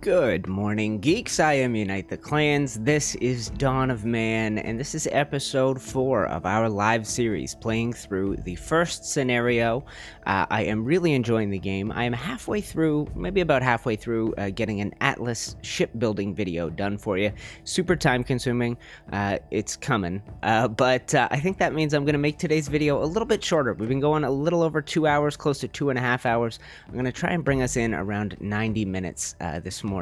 Good morning, geeks. I am UniteTheClans. This is Dawn of Man, and this is episode 4 of our live series, playing through the first scenario. I am really enjoying the game. I am halfway through, maybe about halfway through, getting an Atlas shipbuilding video done for you. Super time-consuming. It's coming. But I think that means I'm going to make today's video a little bit shorter. We've been going a little over 2 hours, close to 2.5 hours. I'm going to try and bring us in around 90 minutes this morning.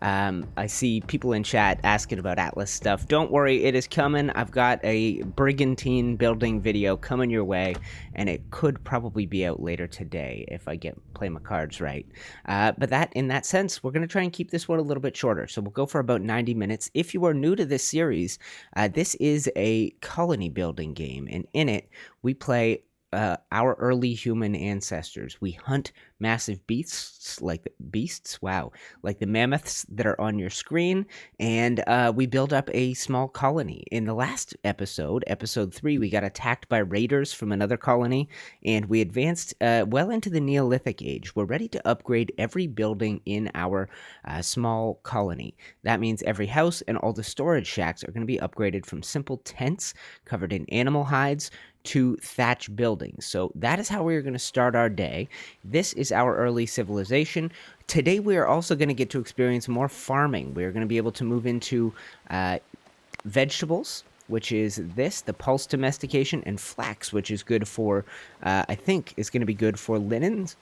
I see people in chat asking about Atlas stuff. Don't worry, it is coming. I've got a brigantine building video coming your way, and it could probably be out later today if I play my cards right. But in that sense, we're going to try and keep this one a little bit shorter. So we'll go for about 90 minutes. If you are new to this series, this is a colony building game, and in it, we play our early human ancestors. We hunt massive beasts, like the mammoths that are on your screen, and we build up a small colony. In the last episode, episode 3, we got attacked by raiders from another colony, and we advanced well into the Neolithic Age. We're ready to upgrade every building in our small colony. That means every house and all the storage shacks are going to be upgraded from simple tents covered in animal hides to thatch buildings. So that is how we're going to start our day. This is our early civilization. Today we are also going to get to experience more farming. We're going to be able to move into vegetables, which is the pulse domestication, and flax, which is good for, I think is going to be good for linens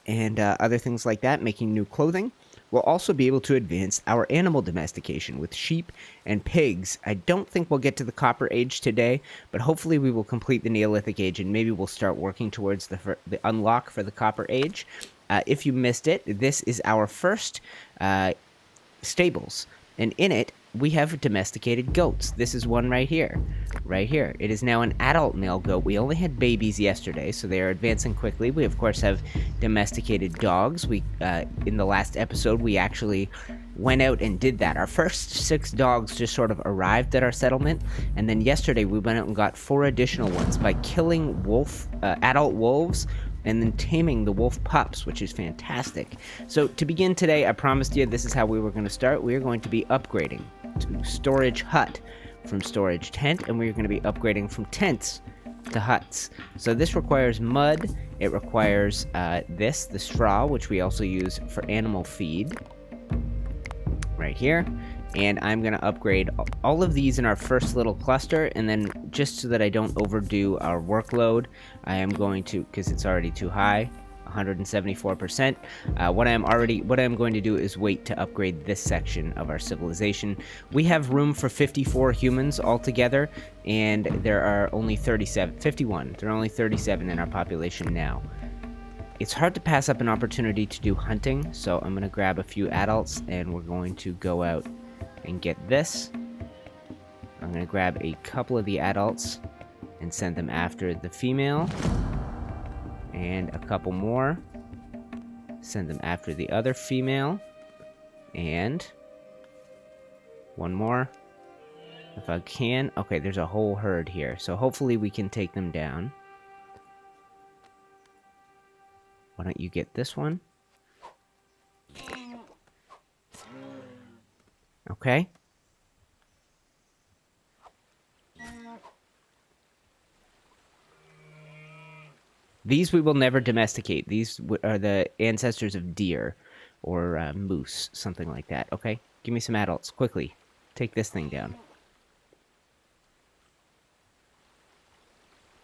and other things like that, making new clothing. We'll also be able to advance our animal domestication with sheep and pigs. I don't think we'll get to the Copper Age today, but hopefully we will complete the Neolithic Age, and maybe we'll start working towards the unlock for the Copper Age. If you missed it, this is our first stables, and in it, we have domesticated goats. This is one right here. It is now an adult male goat. We only had babies yesterday, so they are advancing quickly. We, of course, have domesticated dogs. In the last episode, we actually went out and did that. Our first 6 dogs just sort of arrived at our settlement, and then yesterday we went out and got 4 additional ones by killing adult wolves and then taming the wolf pups, which is fantastic. So to begin today, I promised you this is how we were going to start. We are going to be upgrading to storage hut from storage tent, and we're going to be upgrading from tents to huts. So this requires mud. It requires the straw, which we also use for animal feed right here. And I'm going to upgrade all of these in our first little cluster, and then just so that I don't overdo our workload, I am going to, because it's already too high, 174%. What I am going to do is wait to upgrade this section of our civilization. We have room for 54 humans altogether, and there are only 51. There are only 37 in our population now. It's hard to pass up an opportunity to do hunting, so I'm going to grab a few adults, and we're going to go out and get this. I'm going to grab a couple of the adults and send them after the female, and a couple more, send them after the other female, and one more if I can. Okay, there's a whole herd here, so hopefully we can take them down. Why don't you get this one? Okay. These we will never domesticate. These are the ancestors of deer or moose, something like that. Okay, give me some adults, quickly. Take this thing down.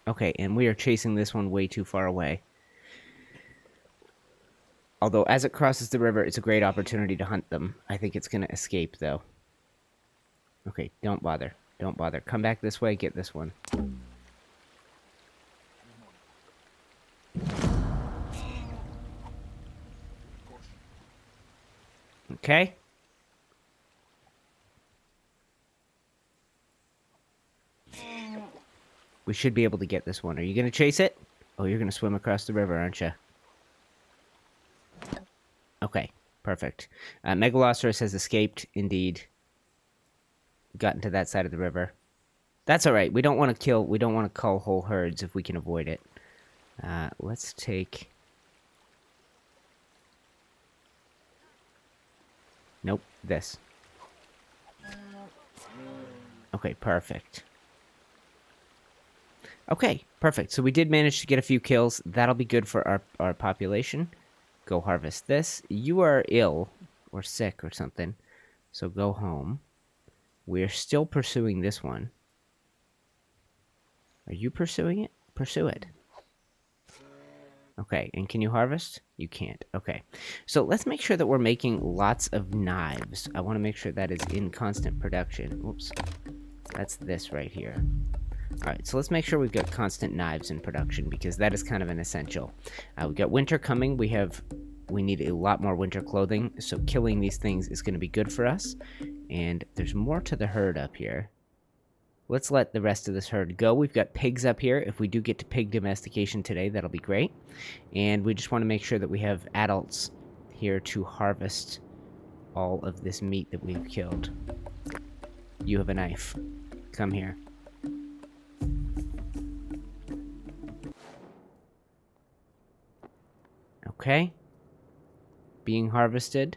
Okay, and we are chasing this one way too far away. Although, as it crosses the river, it's a great opportunity to hunt them. I think it's going to escape, though. Okay, don't bother. Don't bother. Come back this way, get this one. Okay. We should be able to get this one. Are you going to chase it? Oh, you're going to swim across the river, aren't you? Okay, perfect. Megalithism has escaped, indeed. Gotten to that side of the river. That's alright. We don't want to cull whole herds if we can avoid it. Let's take Nope, this. Okay, perfect. Okay, perfect. So we did manage to get a few kills. That'll be good for our population. Go harvest this. You are ill or sick or something, so go home. We're still pursuing this one. Are you pursuing it? Pursue it. Okay, and can you harvest? You can't. Okay. So let's make sure that we're making lots of knives. I want to make sure that is in constant production. Whoops. That's this right here. Alright, so let's make sure we've got constant knives in production, because that is kind of an essential. We've got winter coming. We need a lot more winter clothing, so killing these things is going to be good for us. And there's more to the herd up here. Let's let the rest of this herd go. We've got pigs up here. If we do get to pig domestication today, that'll be great. And we just want to make sure that we have adults here to harvest all of this meat that we've killed. You have a knife. Come here. Okay. Being harvested.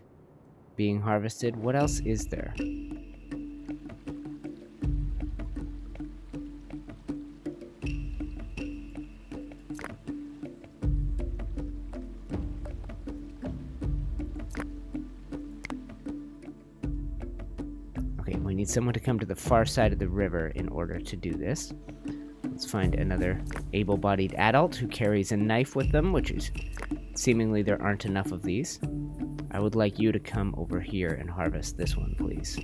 Being harvested. What else is there? Okay, we need someone to come to the far side of the river in order to do this. Let's find another able-bodied adult who carries a knife with them, which is... seemingly there aren't enough of these. I would like you to come over here and harvest this one, please.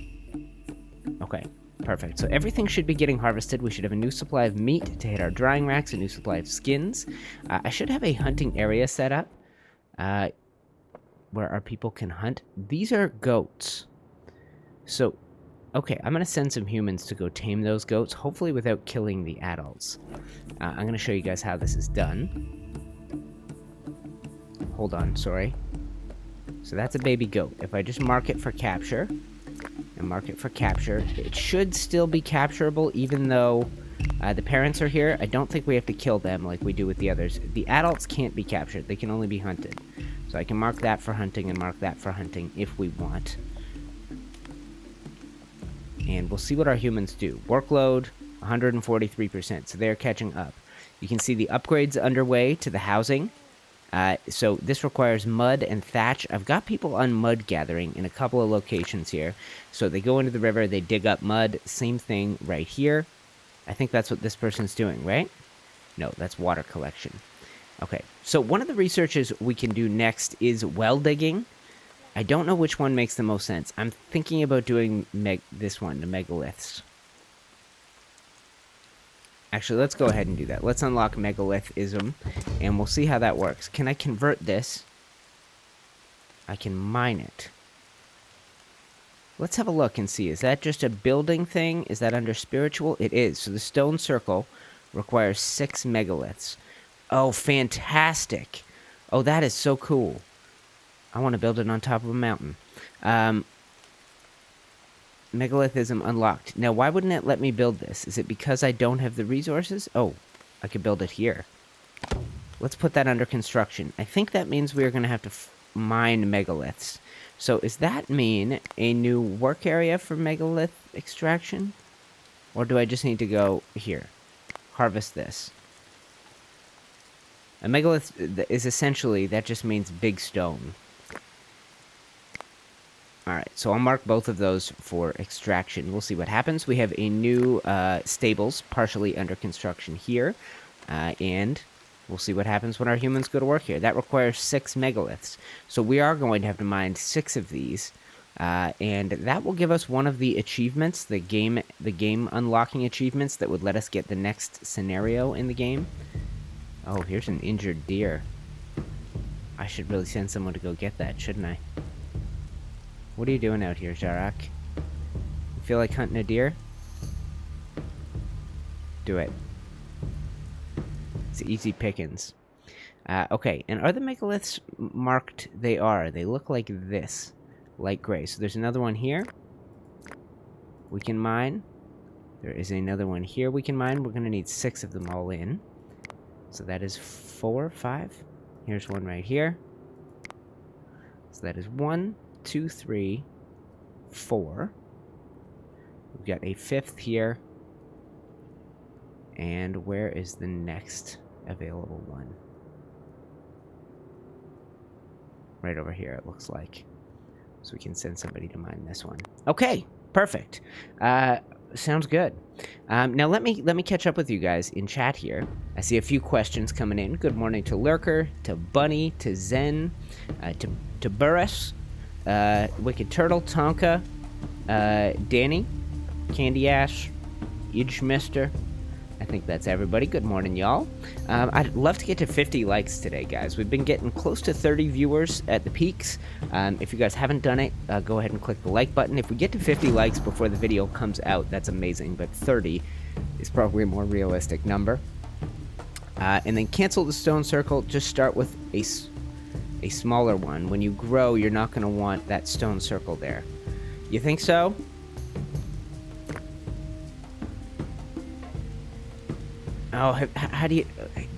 Okay, perfect. So everything should be getting harvested. We should have a new supply of meat to hit our drying racks, a new supply of skins. I should have a hunting area set up where our people can hunt. These are goats. So, okay, I'm going to send some humans to go tame those goats, hopefully without killing the adults. I'm going to show you guys how this is done. Hold on, sorry. So that's a baby goat. If I just mark it for capture, and mark it for capture, it should still be capturable even though the parents are here. I don't think we have to kill them like we do with the others. The adults can't be captured. They can only be hunted. So I can mark that for hunting and mark that for hunting if we want. And we'll see what our humans do. Workload, 143%, so they're catching up. You can see the upgrades underway to the housing. So this requires mud and thatch. I've got people on mud gathering in a couple of locations here. So they go into the river, they dig up mud. Same thing right here. I think that's what this person's doing, right? No, that's water collection. Okay, so one of the researches we can do next is well digging. I don't know which one makes the most sense. I'm thinking about doing this one, the megaliths. Actually, let's go ahead and do that. Let's unlock Megalithism, and we'll see how that works. Can I convert this? I can mine it. Let's have a look and see. Is that just a building thing? Is that under spiritual? It is. So the stone circle requires 6 megaliths. Oh, fantastic. Oh, that is so cool. I want to build it on top of a mountain. Megalithism unlocked. Now, why wouldn't it let me build this? Is it because I don't have the resources? Oh, I could build it here. Let's put that under construction. I think that means we're going to have to mine megaliths. So, does that mean a new work area for megalith extraction? Or do I just need to go here? Harvest this. A megalith is essentially, that just means big stone. Alright, so I'll mark both of those for extraction. We'll see what happens. We have a new stables partially under construction here. And we'll see what happens when our humans go to work here. That requires 6 megaliths. So we are going to have to mine 6 of these. And that will give us one of the achievements, the game unlocking achievements that would let us get the next scenario in the game. Oh, here's an injured deer. I should really send someone to go get that, shouldn't I? What are you doing out here, Jarak? You feel like hunting a deer? Do it. It's easy pickings. Okay, and are the megaliths marked? They are. They look like this. Light gray. So there's another one here. We can mine. There is another one here we can mine. We're going to need 6 of them all in. So that is 4, 5. Here's one right here. So that is 1, 2, 3, 4. We've got a 5th here. And where is the next available one? Right over here, it looks like. So we can send somebody to mine this one. Okay, perfect. Sounds good. Now let me catch up with you guys in chat here. I see a few questions coming in. Good morning to Lurker, to Bunny, to Zen, to Burris, Wicked Turtle, Tonka, Danny, Candy Ash, Idgemister. I think that's everybody. Good morning, y'all. I'd love to get to 50 likes today, guys. We've been getting close to 30 viewers at the peaks. If you guys haven't done it, go ahead and click the like button. If we get to 50 likes before the video comes out, that's amazing, but 30 is probably a more realistic number. And then cancel the stone circle. Just start with a smaller one. When you grow, you're not going to want that stone circle there. You think so? Oh, how do you...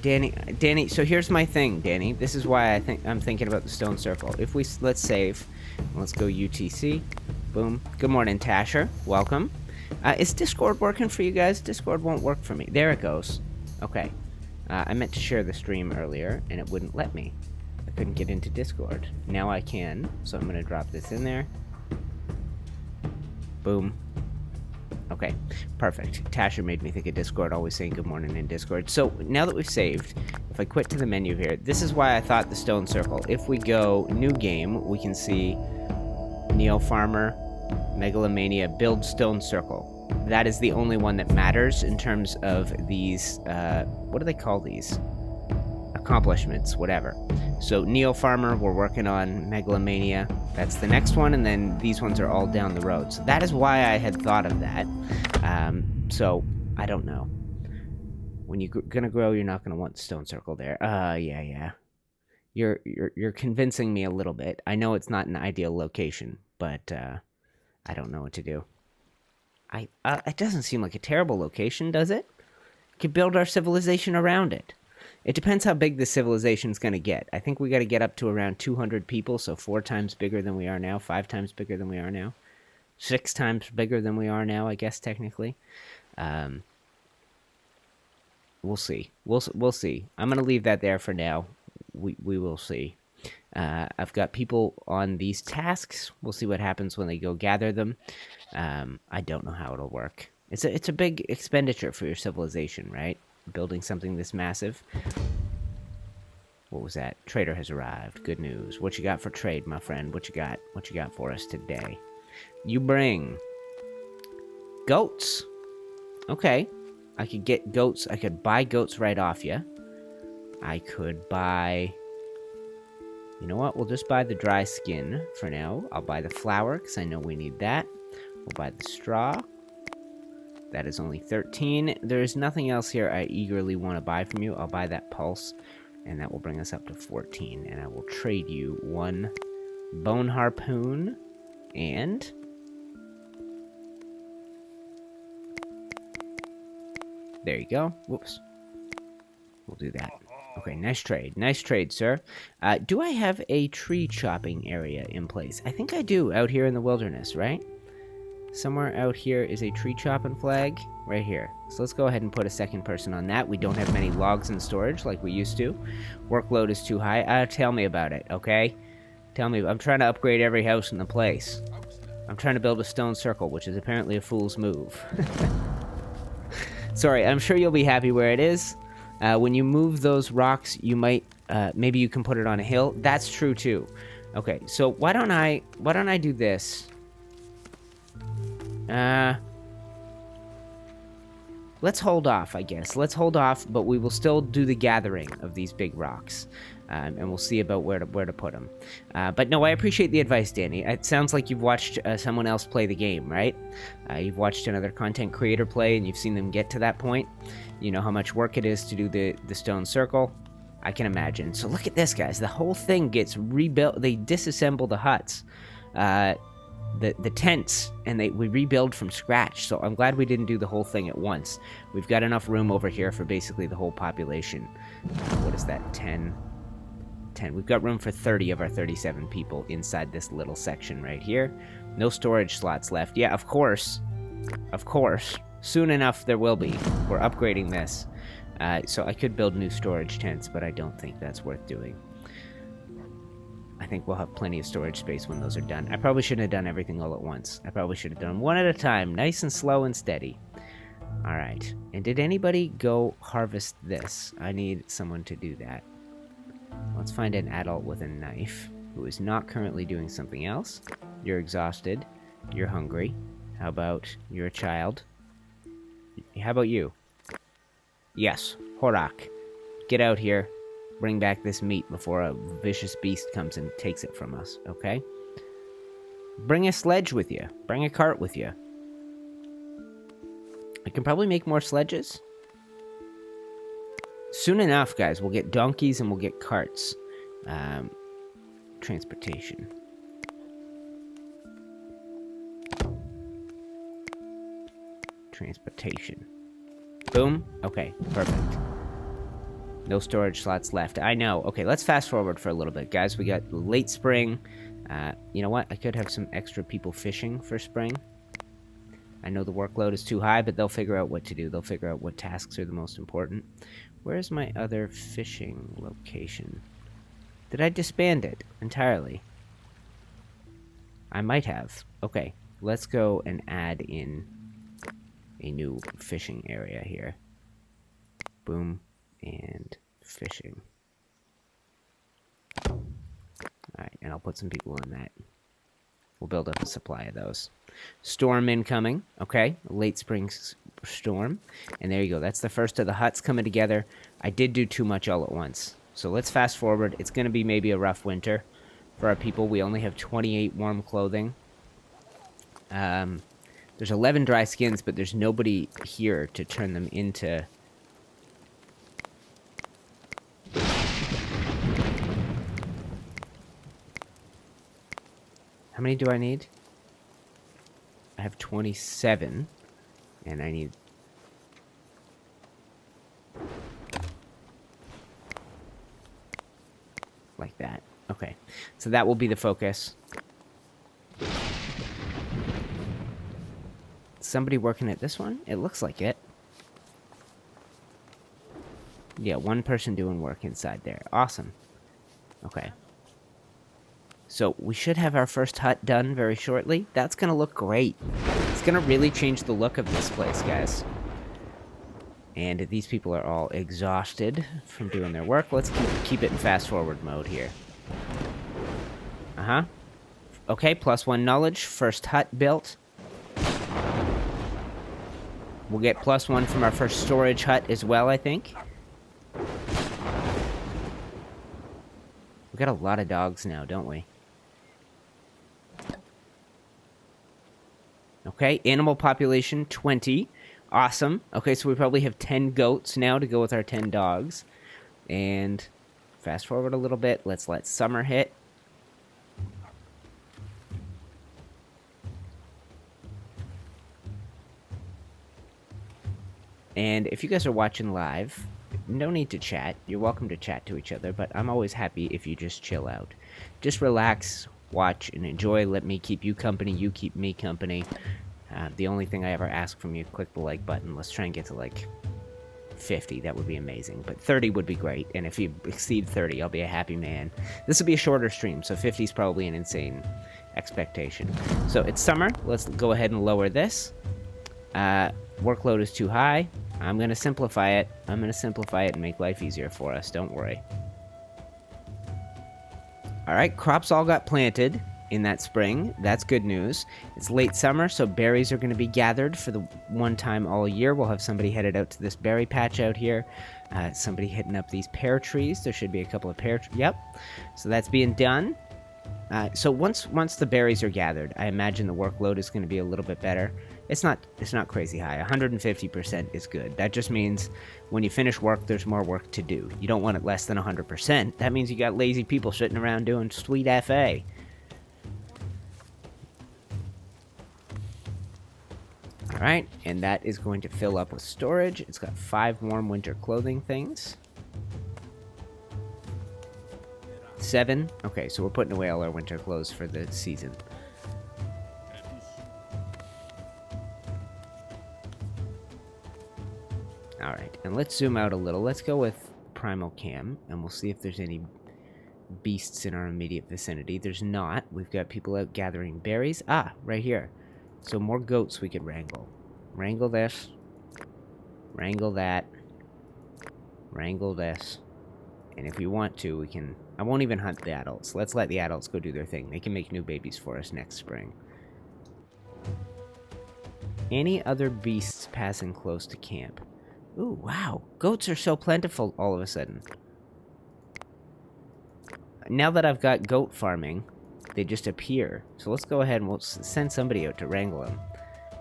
Danny, so here's my thing, Danny. This is why I'm thinking about the stone circle. If we... Let's save. Let's go UTC. Boom. Good morning, Tasher. Welcome. Is Discord working for you guys? Discord won't work for me. There it goes. Okay. I meant to share the stream earlier, and it wouldn't let me. I couldn't get into Discord. Now I can, so I'm going to drop this in there. Boom. Okay, perfect. Tasher made me think of Discord, always saying good morning in Discord. So, now that we've saved, if I quit to the menu here, this is why I thought the stone circle. If we go new game, we can see Neo Farmer, Megalomania, build stone circle. That is the only one that matters in terms of these, what do they call these? Accomplishments, whatever. So, Neo Farmer, we're working on Megalomania. That's the next one, and then these ones are all down the road. So that is why I had thought of that. So, I don't know. When you're gonna grow, you're not gonna want the stone circle there. Yeah. You're convincing me a little bit. I know it's not an ideal location, but I don't know what to do. It doesn't seem like a terrible location, does it? We could build our civilization around it. It depends how big the civilization's going to get. I think we got to get up to around 200 people, so 4 times bigger than we are now, 5 times bigger than we are now, 6 times bigger than we are now, I guess, technically. We'll see. We'll see. I'm going to leave that there for now. We will see. I've got people on these tasks. We'll see what happens when they go gather them. I don't know how it'll work. It's a big expenditure for your civilization, right? Building something this massive. What was that? Trader has arrived. Good news. What you got for trade, my friend? What you got? What you got for us today? You bring goats. Okay. I could get goats. I could buy goats right off you. I could buy... You know what? We'll just buy the dry skin for now. I'll buy the flour, because I know we need that. We'll buy the straw. That is only 13. There is nothing else here I eagerly want to buy from you. I'll buy that pulse, and that will bring us up to 14. And I will trade you 1 bone harpoon, and... There you go. Whoops. We'll do that. Okay, nice trade. Nice trade, sir. Do I have a tree chopping area in place? I think I do, out here in the wilderness, right? Somewhere out here is a tree chopping flag, right here. So let's go ahead and put a second person on that. We don't have many logs in storage like we used to. Workload is too high. Tell me about it, okay? Tell me. I'm trying to upgrade every house in the place. I'm trying to build a stone circle, which is apparently a fool's move. Sorry, I'm sure you'll be happy where it is. When you move those rocks, you might, maybe you can put it on a hill. That's true too. Okay, so why don't I do this? Let's hold off, I guess. Let's hold off, but we will still do the gathering of these big rocks. And we'll see about where to put them. But no, I appreciate the advice, Danny. It sounds like you've watched someone else play the game, right? You've watched another content creator play, and you've seen them get to that point. You know how much work it is to do the stone circle. I can imagine. So look at this, guys. The whole thing gets rebuilt. They disassemble the huts, the tents, and we rebuild from scratch. So I'm glad we didn't do the whole thing at once. We've got enough room over here for basically the whole population. What is that? 10. We've got room for 30 of our 37 people inside this little section right here. No storage slots left. Yeah, of course. Of course. Soon enough, there will be. We're upgrading this. So I could build new storage tents, but I don't think that's worth doing. I think we'll have plenty of storage space when those are done. I probably shouldn't have done everything all at once. I probably should have done one at a time, nice and slow and steady. Alright. And did anybody go harvest this? I need someone to do that. Let's find an adult with a knife who is not currently doing something else. You're exhausted. You're hungry. How about you're a child? How about you? Yes. Horak. Get out here. Bring back this meat before a vicious beast comes and takes it from us, okay? Bring a sledge with you. Bring a cart with you. I can probably make more sledges. Soon enough, guys, we'll get donkeys and we'll get carts. Transportation. Transportation. Boom. Okay, perfect. No storage slots left. I know. Okay, let's fast forward for a little bit, guys. We got late spring. You know what? I could have some extra people fishing for spring. I know the workload is too high, but they'll figure out what to do. They'll figure out what tasks are the most important. Where's my other fishing location? Did I disband it entirely? I might have. Okay, let's go and add in a new fishing area here. Boom. And fishing. Alright, and I'll put some people in that. We'll build up a supply of those. Storm incoming. Okay, late spring storm. And there you go. That's the first of the huts coming together. I did do too much all at once. So let's fast forward. It's going to be maybe a rough winter for our people. We only have 28 warm clothing. There's 11 dry skins, but there's nobody here to turn them into... How many do I need? I have 27, and I need... like that. Okay, so that will be the focus. Somebody working at this one? It looks like it. Yeah, one person doing work inside there. Awesome. Okay. So we should have our first hut done very shortly. That's going to look great. It's going to really change the look of this place, guys. And these people are all exhausted from doing their work. Let's keep it in fast forward mode here. Uh-huh. Okay, +1 knowledge. First hut built. We'll get +1 from our first storage hut as well, I think. We got a lot of dogs now, don't we? Okay, animal population, 20. Awesome. Okay, so we probably have 10 goats now to go with our 10 dogs. And fast forward a little bit. Let's let summer hit. And if you guys are watching live, no need to chat. You're welcome to chat to each other, but I'm always happy if you just chill out. Just relax, watch, and enjoy. Let me keep you company. You keep me company. The only thing I ever ask from you, click the like button. Let's try and get to like 50. That would be amazing. But 30 would be great. And if you exceed 30, I'll be a happy man. This will be a shorter stream, so 50 is probably an insane expectation. So it's summer. Let's go ahead and lower this. Workload is too high. I'm going to simplify it. I'm going to simplify it and make life easier for us. Don't worry. Alright, crops all got planted in that spring. That's good news. It's late summer, so berries are going to be gathered for the one time all year. We'll have somebody headed out to this berry patch out here. Somebody hitting up these pear trees. There should be a couple of pear trees. Yep. So that's being done. So once the berries are gathered, I imagine the workload is going to be a little bit better. It's not crazy high. 150% is good. That just means when you finish work, there's more work to do. You don't want it less than 100%. That means you got lazy people sitting around doing sweet FA. Alright, and that is going to fill up with storage. It's got 5 warm winter clothing things. 7. Okay, so we're putting away all our winter clothes for the season. Alright, and let's zoom out a little. Let's go with Primal Cam, and we'll see if there's any beasts in our immediate vicinity. There's not. We've got people out gathering berries. Ah, right here. So more goats we could wrangle. Wrangle this. Wrangle that. Wrangle this. And if we want to, we can... I won't even hunt the adults. Let's let the adults go do their thing. They can make new babies for us next spring. Any other beasts passing close to camp? Ooh, wow. Goats are so plentiful all of a sudden. Now that I've got goat farming, they just appear. So let's go ahead and we'll send somebody out to wrangle them.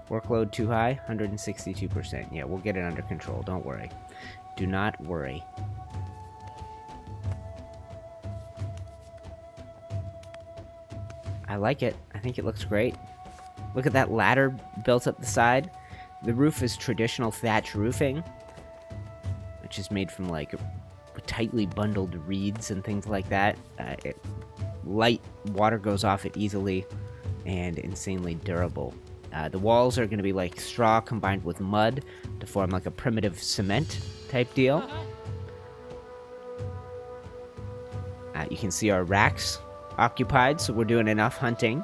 Workload too high? 162%. Yeah, we'll get it under control. Don't worry. Do not worry. I like it. I think it looks great. Look at that ladder built up the side. The roof is traditional thatch roofing, which is made from like tightly bundled reeds and things like that. Light water goes off it easily and insanely durable. The walls are going to be like straw combined with mud to form like a primitive cement type deal. You can see our racks occupied, so we're doing enough hunting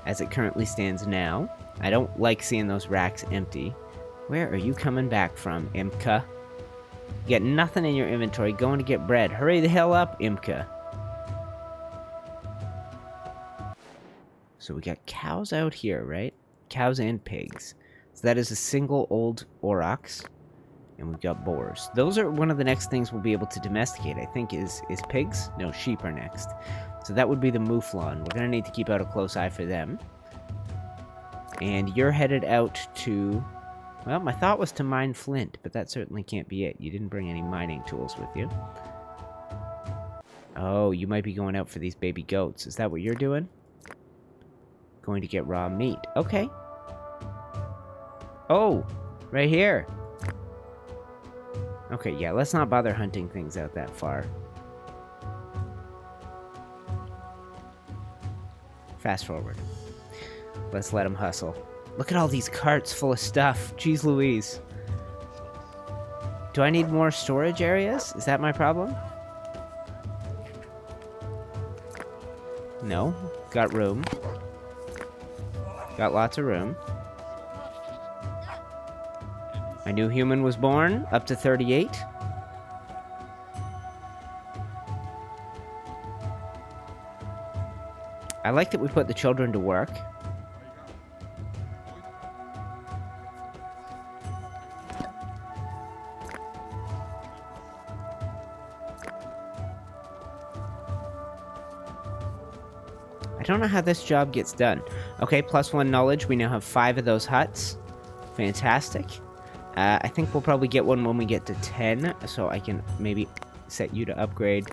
as it currently stands now. I don't like seeing those racks empty. Where are you coming back from, Imka? You get nothing in your inventory, going to get bread. Hurry the hell up, Imka. So we got cows out here, right? Cows and pigs. So that is a single old aurochs. And we've got boars. Those are one of the next things we'll be able to domesticate, I think, is pigs? No, sheep are next. So that would be the mouflon. We're going to need to keep out a close eye for them. And you're headed out to... Well, my thought was to mine flint, but that certainly can't be it. You didn't bring any mining tools with you. Oh, you might be going out for these baby goats. Is that what you're doing? Going to get raw meat. Okay. Oh, right here. Okay, yeah, let's not bother hunting things out that far. Fast forward. Let's let them hustle. Look at all these carts full of stuff. Jeez Louise. Do I need more storage areas? Is that my problem? No. Got room. Got lots of room. My new human was born, up to 38. I like that we put the children to work. I don't know how this job gets done. Okay, +1 knowledge. We now have 5 of those huts. Fantastic. I think we'll probably get one when we get to 10, so I can maybe set you to upgrade.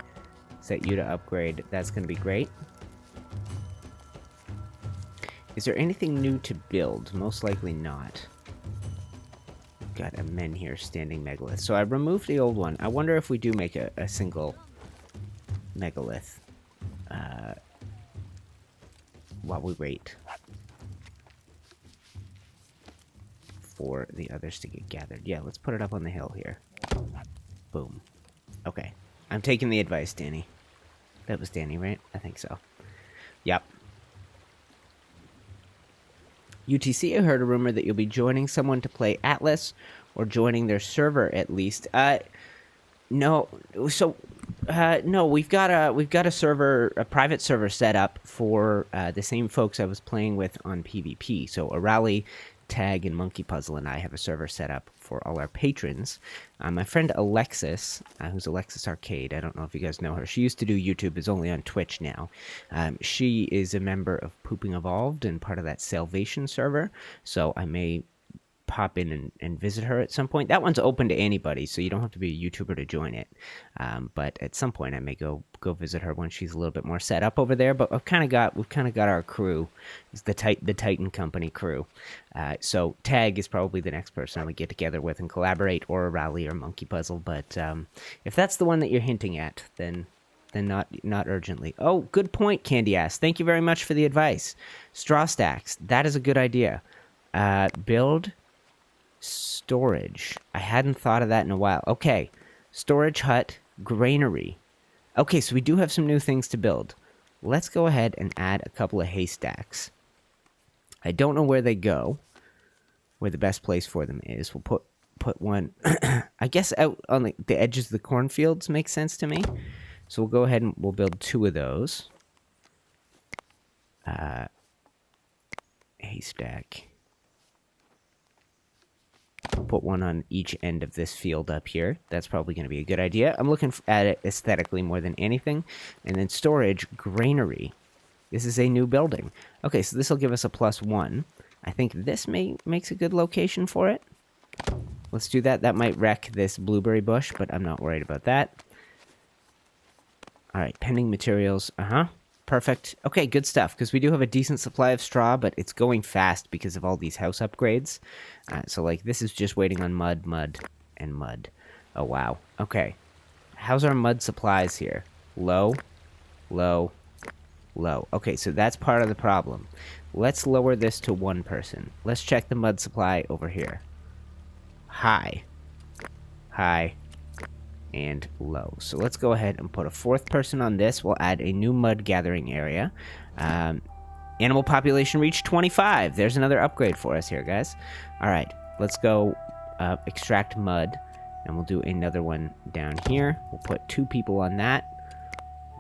Set you to upgrade. That's going to be great. Is there anything new to build? Most likely not. Got a men here standing megalith. So I removed the old one. I wonder if we do make a single megalith while we wait for the others to get gathered. Yeah, let's put it up on the hill here. Boom. Okay. I'm taking the advice, Danny. That was Danny, right? I think so. Yep. UTC, I heard a rumor that you'll be joining someone to play Atlas, or joining their server at least. No. So, no, we've got a server, a private server set up for the same folks I was playing with on PvP. So, Arali, Tag, and Monkey Puzzle and I have a server set up for all our patrons. My friend Alexis, who's Alexis Arcade, I don't know if you guys know her. She used to do YouTube, is only on Twitch now. She is a member of Pooping Evolved and part of that Salvation server, so I may pop in and visit her at some point. That one's open to anybody, so you don't have to be a YouTuber to join it. But at some point, I may go visit her when she's a little bit more set up over there. But we've kind of got our crew, it's the Titan Company crew. So Tag is probably the next person I would get together with and collaborate, or a Rally or Monkey Puzzle. But if that's the one that you're hinting at, then not urgently. Oh, good point, Candy Ass. Thank you very much for the advice. Straw stacks. That is a good idea. Build Storage. I hadn't thought of that in a while. Okay. Storage hut, granary. Okay, so we do have some new things to build. Let's go ahead and add a couple of haystacks. I don't know where they go, where the best place for them is. We'll put one, I guess out on the edges of the cornfields makes sense to me. So we'll go ahead and we'll build 2 of those. Haystack. Put one on each end of this field up here. That's probably going to be a good idea. I'm looking at it aesthetically more than anything. And then storage, granary. This is a new building. Okay, so this will give us a +1. I think this makes a good location for it. Let's do that. That might wreck this blueberry bush, but I'm not worried about that. All right, pending materials. Perfect. Okay, good stuff, because we do have a decent supply of straw, but it's going fast because of all these house upgrades. So, like, this is just waiting on mud, and mud. Oh, wow. Okay. How's our mud supplies here? Low, low, low. Okay, so that's part of the problem. Let's lower this to 1 person. Let's check the mud supply over here. High, high, and low. So let's go ahead and put a 4th person on this. We'll add a new mud gathering area. Animal population reached 25. There's another upgrade for us here, guys. All right, let's go extract mud, and we'll do another one down here. We'll put 2 people on that.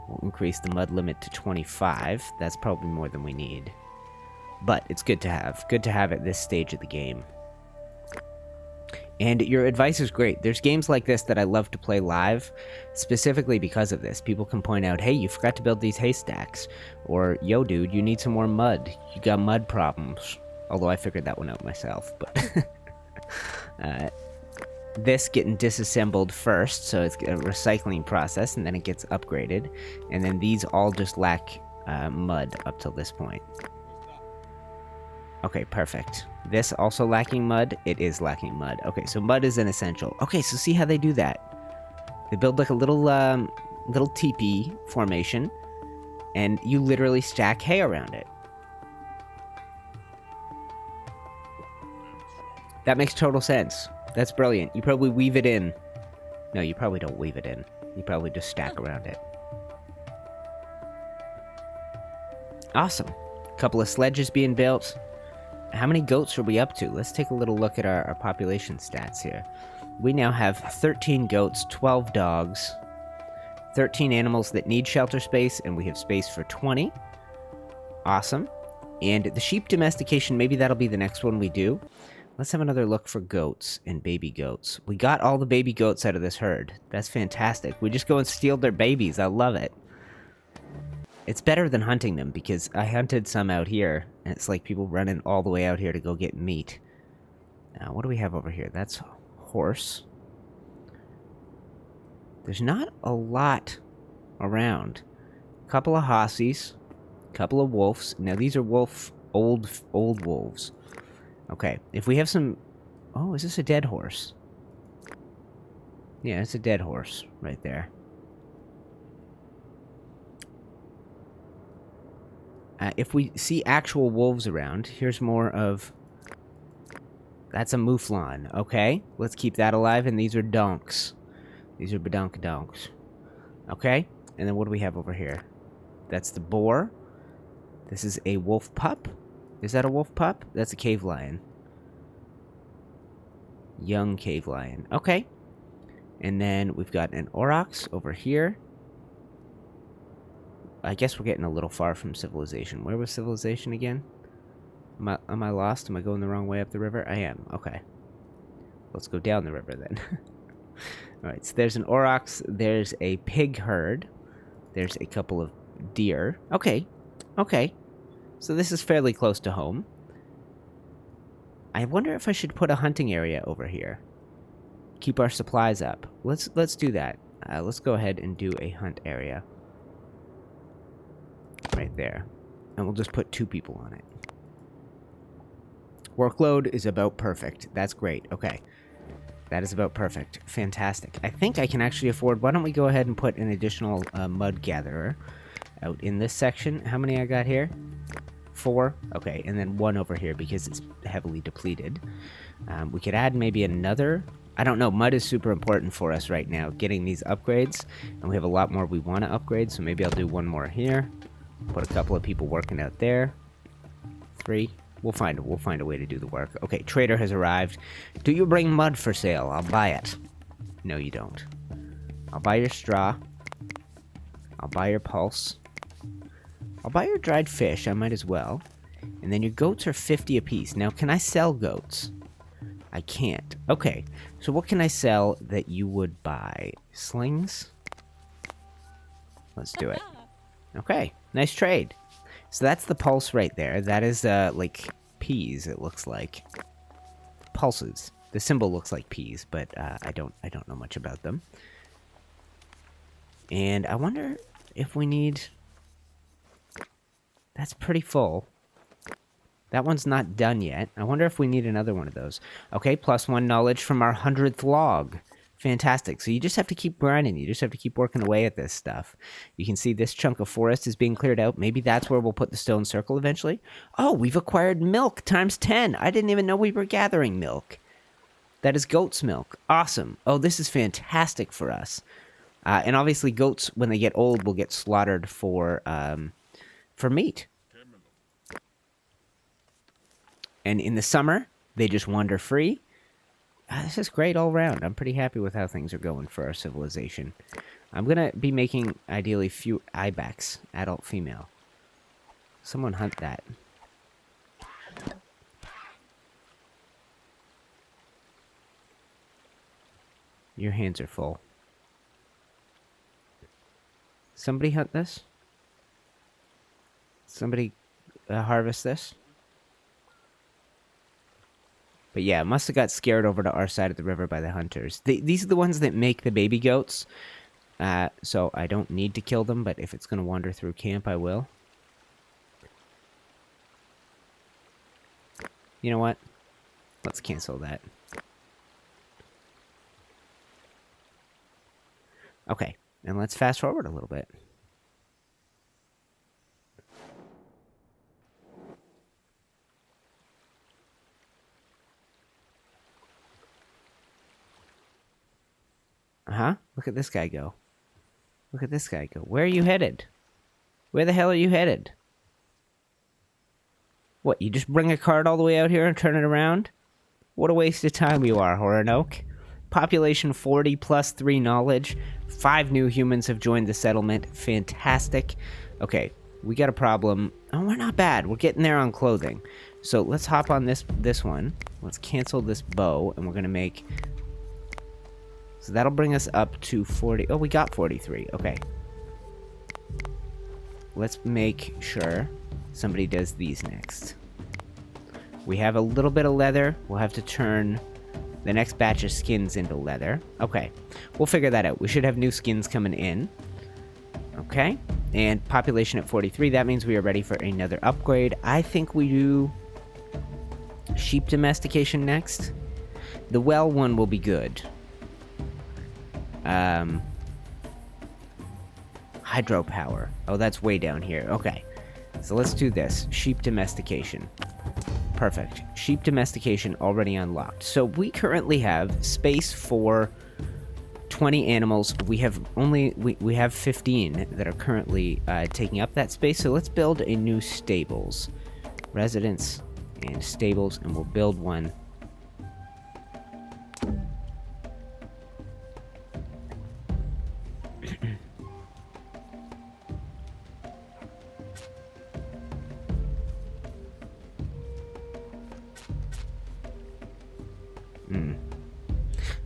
We'll increase the mud limit to 25. That's probably more than we need, but it's good to have. Good to have at this stage of the game. And your advice is great. There's games like this that I love to play live, specifically because of this. People can point out, hey, you forgot to build these haystacks. Or, yo, dude, you need some more mud. You got mud problems. Although I figured that one out myself. But this getting disassembled first, so it's a recycling process, and then it gets upgraded. And then these all just lack mud up till this point. Okay, perfect. This also lacking mud? It is lacking mud. Okay, so mud is an essential. Okay, so see how they do that. They build like a little teepee formation, and you literally stack hay around it. That makes total sense. That's brilliant. You probably weave it in. No, you probably don't weave it in. You probably just stack around it. Awesome. Couple of sledges being built. How many goats are we up to? Let's take a little look at our population stats here. We now have 13 goats, 12 dogs, 13 animals that need shelter space, and we have space for 20. Awesome. And the sheep domestication, maybe that'll be the next one we do. Let's have another look for goats and baby goats. We got all the baby goats out of this herd. That's fantastic. We just go and steal their babies. I love it. It's better than hunting them, because I hunted some out here, and it's like people running all the way out here to go get meat. Now, what do we have over here? That's horse. There's not a lot around. A couple of hossies, a couple of wolves. Now, these are old wolves. Okay, if we have some... Oh, is this a dead horse? Yeah, it's a dead horse right there. If we see actual wolves around, here's more of... That's a mouflon, okay? Let's keep that alive, and these are donks. These are badonk-donks. Okay? And then what do we have over here? That's the boar. This is a wolf pup. Is that a wolf pup? That's a cave lion. Young cave lion. Okay. And then we've got an aurochs over here. I guess we're getting a little far from civilization. Where was civilization again? Am I lost? Am I going the wrong way up the river? I am. Okay. Let's go down the river then. Alright, so there's an aurochs. There's a pig herd. There's a couple of deer. Okay. Okay. So this is fairly close to home. I wonder if I should put a hunting area over here. Keep our supplies up. Let's do that. Let's go ahead and do a hunt area. Right there. And we'll just put 2 people on it. Workload is about perfect. That's great. Okay. That is about perfect. Fantastic. I think I can actually afford... Why don't we go ahead and put an additional mud gatherer out in this section. How many I got here? 4. Okay, and then 1 over here because it's heavily depleted. We could add maybe another. I don't know. Mud is super important for us right now, getting these upgrades. And we have a lot more we want to upgrade, so maybe I'll do 1 more here. Put a couple of people working out there. 3. We'll find a way to do the work. Okay, trader has arrived. Do you bring mud for sale? I'll buy it. No, you don't. I'll buy your straw. I'll buy your pulse. I'll buy your dried fish. I might as well. And then your goats are 50 apiece. Now, can I sell goats? I can't. Okay, so what can I sell that you would buy? Slings? Let's do it. Okay, nice trade. So that's the pulse right there. That is, like, peas, it looks like. Pulses. The symbol looks like peas, but I don't know much about them. And I wonder if we need... That's pretty full. That one's not done yet. I wonder if we need another one of those. Okay, +1 knowledge from our 100th log. Fantastic. So you just have to keep grinding. You just have to keep working away at this stuff. You can see this chunk of forest is being cleared out. Maybe that's where we'll put the stone circle eventually. Oh, we've acquired milk times 10. I didn't even know we were gathering milk. That is goat's milk. Awesome. Oh, this is fantastic for us. And obviously goats, when they get old, will get slaughtered for meat. And in the summer, they just wander free. This is great all around. I'm pretty happy with how things are going for our civilization. I'm going to be making, ideally, few ibex, adult female. Someone hunt that. Your hands are full. Somebody hunt this? Somebody harvest this? But yeah, must have got scared over to our side of the river by the hunters. These are the ones that make the baby goats. So I don't need to kill them, but if it's going to wander through camp, I will. You know what? Let's cancel that. Okay, and let's fast forward a little bit. Uh-huh. Look at this guy go. Look at this guy go. Where are you headed? Where the hell are you headed? What, you just bring a cart all the way out here and turn it around? What a waste of time you are, Horanoke. Population 40 plus 3 knowledge. 5 new humans have joined the settlement. Fantastic. Okay, we got a problem. Oh, we're not bad. We're getting there on clothing. So let's hop on this one. Let's cancel this bow, and we're going to make... So that'll bring us up to 40. Oh, we got 43. Okay. Let's make sure somebody does these next. We have a little bit of leather. We'll have to turn the next batch of skins into leather. Okay. We'll figure that out. We should have new skins coming in. Okay. And population at 43. That means we are ready for another upgrade. I think we do sheep domestication next. The well one will be good. Hydropower. Oh, that's way down here. Okay. So let's do this. Sheep domestication. Perfect. Sheep domestication already unlocked. So we currently have space for 20 animals. We have we have 15 that are currently taking up that space. So let's build a new stables. Residence and stables, and we'll build one.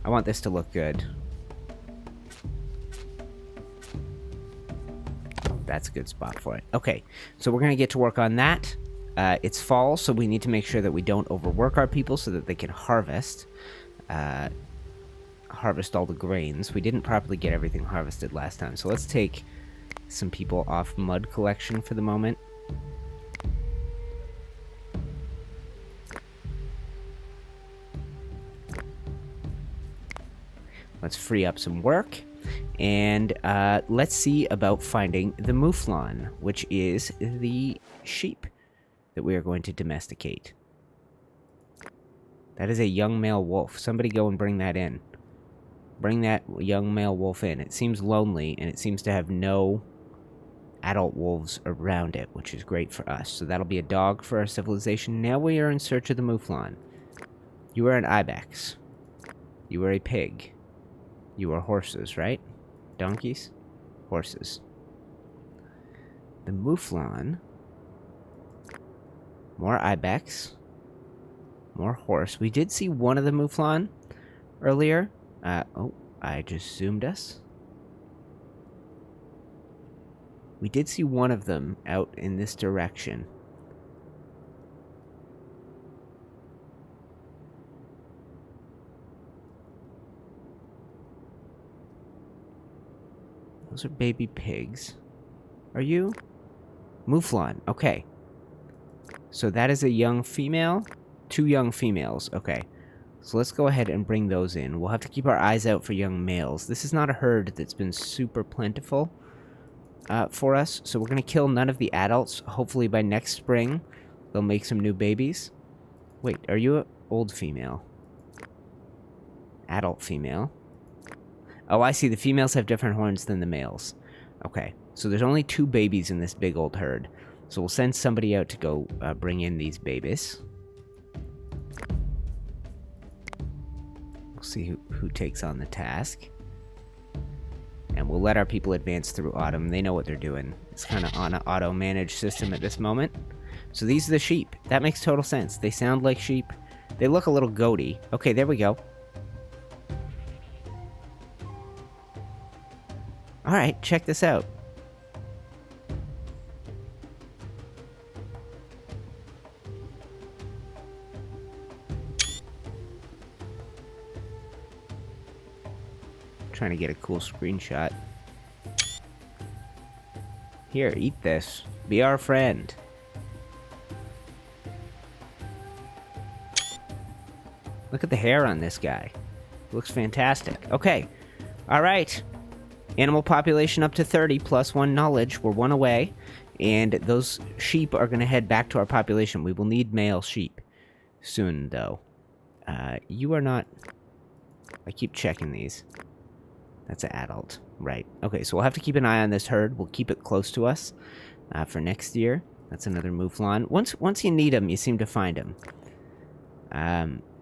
I want this to look good. That's a good spot for it. Okay, so we're going to get to work on that. It's fall, so we need to make sure that we don't overwork our people so that they can harvest. Harvest all the grains. We didn't properly get everything harvested last time, so let's take some people off mud collection for the moment. Let's free up some work, and let's see about finding the mouflon, which is the sheep. that we are going to domesticate. That is a young male wolf. Somebody go and bring that in. Bring that young male wolf in. It seems lonely, and it seems to have no adult wolves around it, which is great for us. So that'll be a dog for our civilization. Now we are in search of the mouflon. You are an ibex. You are a pig. You are horses, right? Donkeys? Horses. The mouflon. More ibex. More horse. We did see one of the mouflon earlier. Oh, I just zoomed us. We did see one of them out in this direction. Those are baby pigs. Are you? Mouflon. Okay. So that is a young female. 2 young females. Okay. So let's go ahead and bring those in. We'll have to keep our eyes out for young males. This is not a herd that's been super plentiful for us. So we're going to kill none of the adults. Hopefully by next spring, they'll make some new babies. Wait, are you an old female? Adult female. Oh, I see. The females have different horns than the males. Okay. So there's only 2 babies in this big old herd. So we'll send somebody out to go bring in these babies. We'll see who takes on the task. And we'll let our people advance through autumn. They know what they're doing. It's kind of on an auto-managed system at this moment. So these are the sheep. That makes total sense. They sound like sheep. They look a little goaty. Okay, there we go. Alright, check this out. Trying to get a cool screenshot. Here, eat this. Be our friend. Look at the hair on this guy. Looks fantastic. Okay. Alright. Animal population up to 30 plus 1 knowledge. We're 1 away. And those sheep are going to head back to our population. We will need male sheep soon, though. You are not... I keep checking these. That's an adult. Right. Okay, so we'll have to keep an eye on this herd. We'll keep it close to us for next year. That's another mouflon. Once you need them, you seem to find them.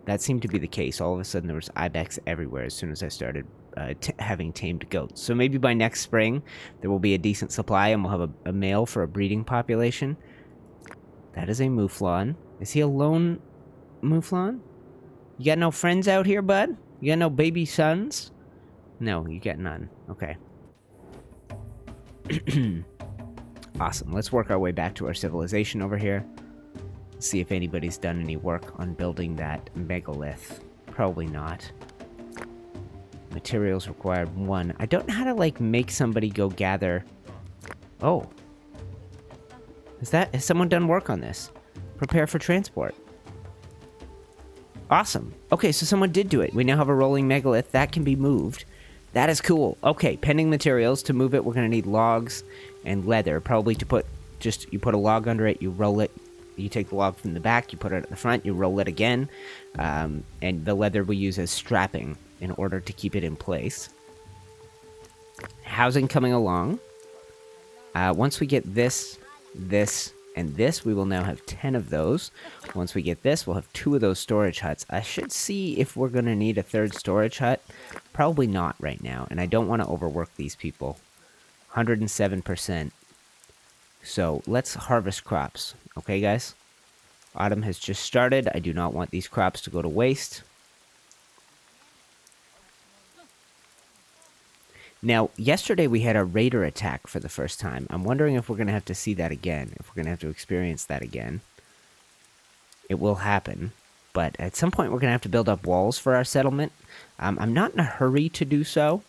That seemed to be the case. All of a sudden, there was ibex everywhere as soon as I started having tamed goats. So maybe by next spring, there will be a decent supply, and we'll have a male for a breeding population. That is a mouflon. Is he a lone mouflon? You got no friends out here, bud? You got no baby sons? No, you get none. Okay. Awesome. Let's work our way back to our civilization over here. See if anybody's done any work on building that megalith. Probably not. Materials required 1. I don't know how to, like, make somebody go gather... Oh. Has someone done work on this? Prepare for transport. Awesome. Okay, so someone did do it. We now have a rolling megalith. That can be moved. That is cool. Okay, pending materials. To move it, we're going to need logs and leather. Probably to put... you put a log under it, you roll it. You take the log from the back, you put it at the front, you roll it again. And the leather we use as strapping in order to keep it in place. Housing coming along. Once we get this, and this, we will now have 10 of those. Once we get this, we'll have 2 of those storage huts. I should see if we're going to need a 3rd storage hut. Probably not right now, and I don't want to overwork these people. 107%. So, let's harvest crops. Okay, guys? Autumn has just started. I do not want these crops to go to waste. Now, yesterday we had a raider attack for the first time. I'm wondering if we're going to have to see that again. If we're going to have to experience that again. It will happen. But at some point we're going to have to build up walls for our settlement. I'm not in a hurry to do so.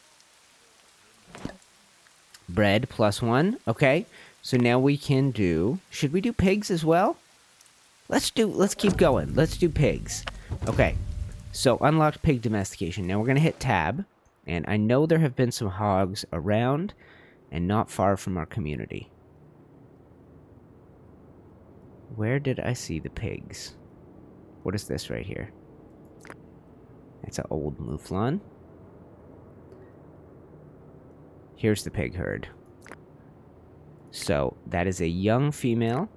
Bread +1. Okay. So now we can do... Should we do pigs as well? Let's keep going. Let's do pigs. Okay. So unlocked pig domestication. Now we're going to hit tab. And I know there have been some hogs around and not far from our community. Where did I see the pigs? What is this right here? It's an old mouflon. Here's the pig herd. So, that is a young female.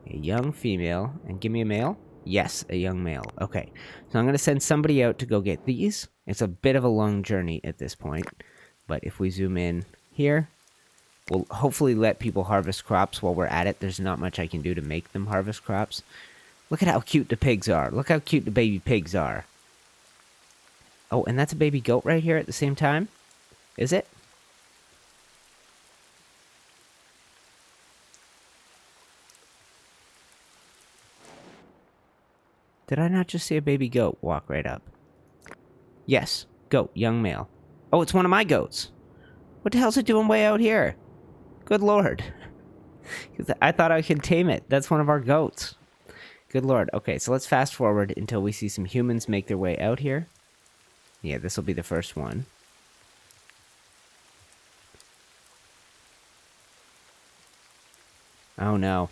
A young female. And give me a male? Yes, a young male. Okay. So I'm going to send somebody out to go get these. It's a bit of a long journey at this point. But if we zoom in here, we'll hopefully let people harvest crops while we're at it. There's not much I can do to make them harvest crops. Look at how cute the pigs are. Look how cute the baby pigs are. Oh, and that's a baby goat right here at the same time? Is it? Did I not just see a baby goat walk right up? Yes, goat, young male. Oh, it's one of my goats. What the hell's it doing way out here? Good lord. I thought I could tame it. That's one of our goats. Good lord. Okay, so let's fast forward until we see some humans make their way out here. Yeah, this will be the first one. Oh no.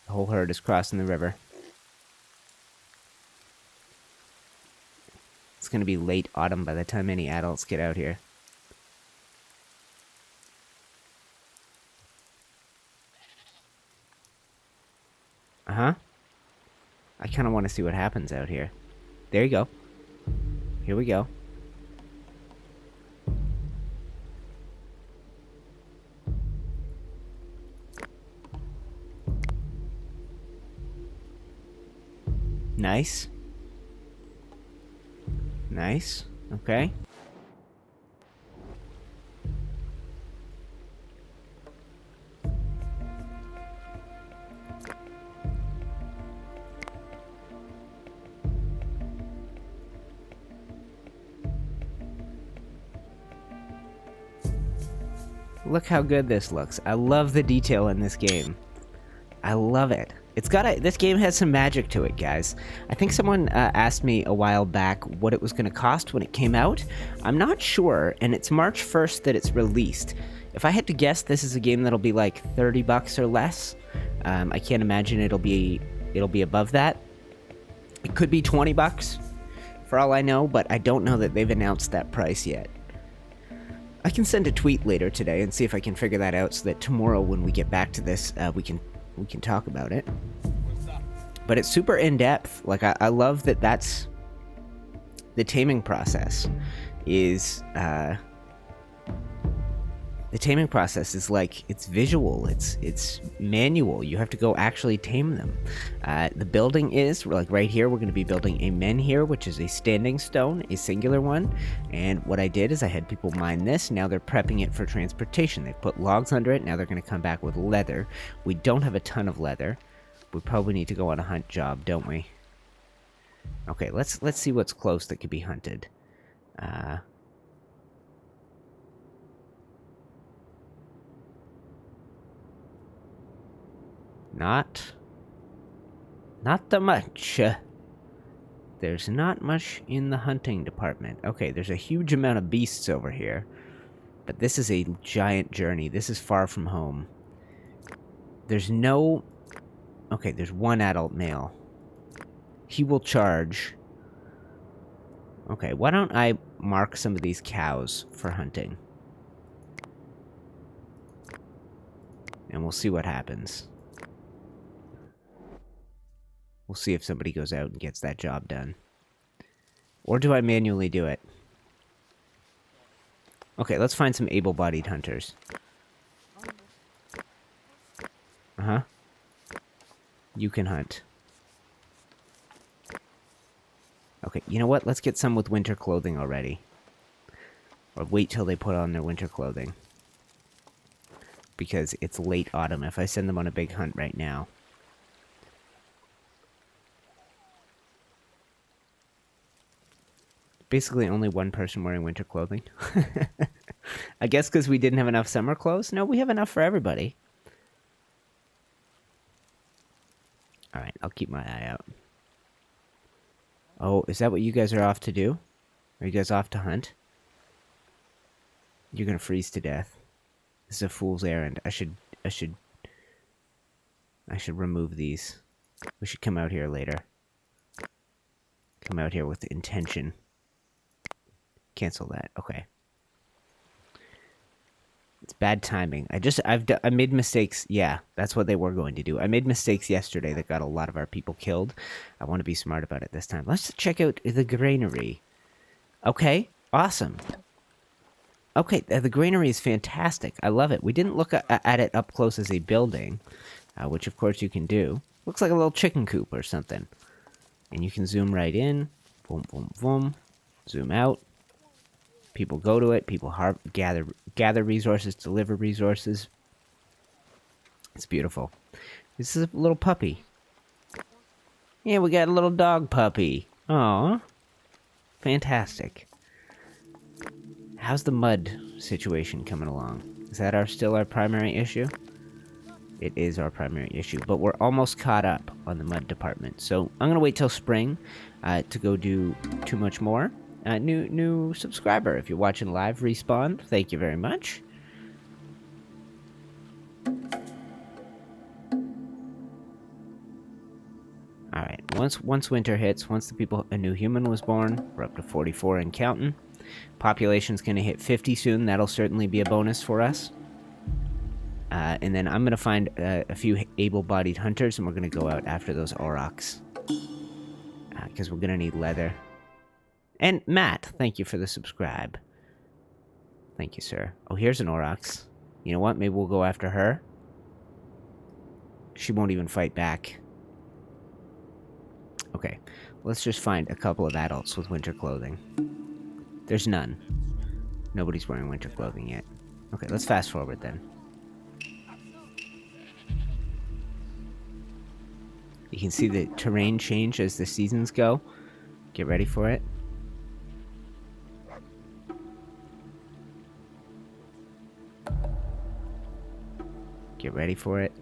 The whole herd is crossing the river. It's going to be late autumn by the time any adults get out here. Uh-huh. I kind of want to see what happens out here. There you go. Here we go. Nice. Nice. Okay. Look how good this looks. I love the detail in this game. I love it. This game has some magic to it, guys. I think someone asked me a while back what it was going to cost when it came out. I'm not sure, and it's March 1st that it's released. If I had to guess, this is a game that'll be like 30 bucks or less. I can't imagine it'll be above that. It could be 20 bucks, for all I know, but I don't know that they've announced that price yet. I can send a tweet later today and see if I can figure that out so that tomorrow when we get back to this, we can talk about it. But it's super in-depth. Like, I love that that's the taming process is like, it's visual, it's manual. You have to go actually tame them. The building is like right here. We're going to be building a menhir, which is a standing stone, a singular one. And what I did is I had people mine this. Now they're prepping it for transportation. They put logs under it. Now they're going to come back with leather. We don't have a ton of leather. We probably need to go on a hunt job, don't we? Okay, let's see what's close that could be hunted. Not that much. There's not much in the hunting department. Okay, there's a huge amount of beasts over here. But this is a giant journey. This is far from home. There's no... Okay, there's one adult male. He will charge. Okay, why don't I mark some of these cows for hunting? And we'll see what happens. We'll see if somebody goes out and gets that job done. Or do I manually do it? Okay, let's find some able-bodied hunters. Uh-huh. You can hunt. Okay, you know what? Let's get some with winter clothing already. Or wait till they put on their winter clothing. Because it's late autumn if I send them on a big hunt right now. Basically only one person wearing winter clothing. I guess because we didn't have enough summer clothes? No, we have enough for everybody. Alright, I'll keep my eye out. Oh, is that what you guys are off to do? Are you guys off to hunt? You're gonna freeze to death. This is a fool's errand. I should I should remove these. We should come out here later. Come out here with intention. Cancel that. Okay. It's bad timing. I made mistakes. Yeah, that's what they were going to do. I made mistakes yesterday that got a lot of our people killed. I want to be smart about it this time. Let's check out the granary. Okay, awesome. Okay, the granary is fantastic. I love it. We didn't look at it up close as a building, which of course you can do. Looks like a little chicken coop or something. And you can zoom right in. Boom, boom, boom. Zoom out. People go to it. People gather resources, deliver resources. It's beautiful. This is a little puppy. Yeah, we got a little dog puppy. Aw. Fantastic. How's the mud situation coming along? Is that still our primary issue? It is our primary issue, but we're almost caught up on the mud department. So I'm going to wait till spring to go do too much more. New subscriber. If you're watching live, Respawn. Thank you very much. All right. Once winter hits, once a new human was born, we're up to 44 and counting. Population's going to hit 50 soon. That'll certainly be a bonus for us. And then I'm going to find a few able-bodied hunters, and we're going to go out after those aurochs. Because we're going to need leather. And Matt, thank you for the subscribe. Thank you, sir. Oh, here's an aurochs. You know what? Maybe we'll go after her. She won't even fight back. Okay, let's just find a couple of adults with winter clothing. There's none. Nobody's wearing winter clothing yet. Okay, let's fast forward then. You can see the terrain change as the seasons go. Get ready for it. Get ready for it.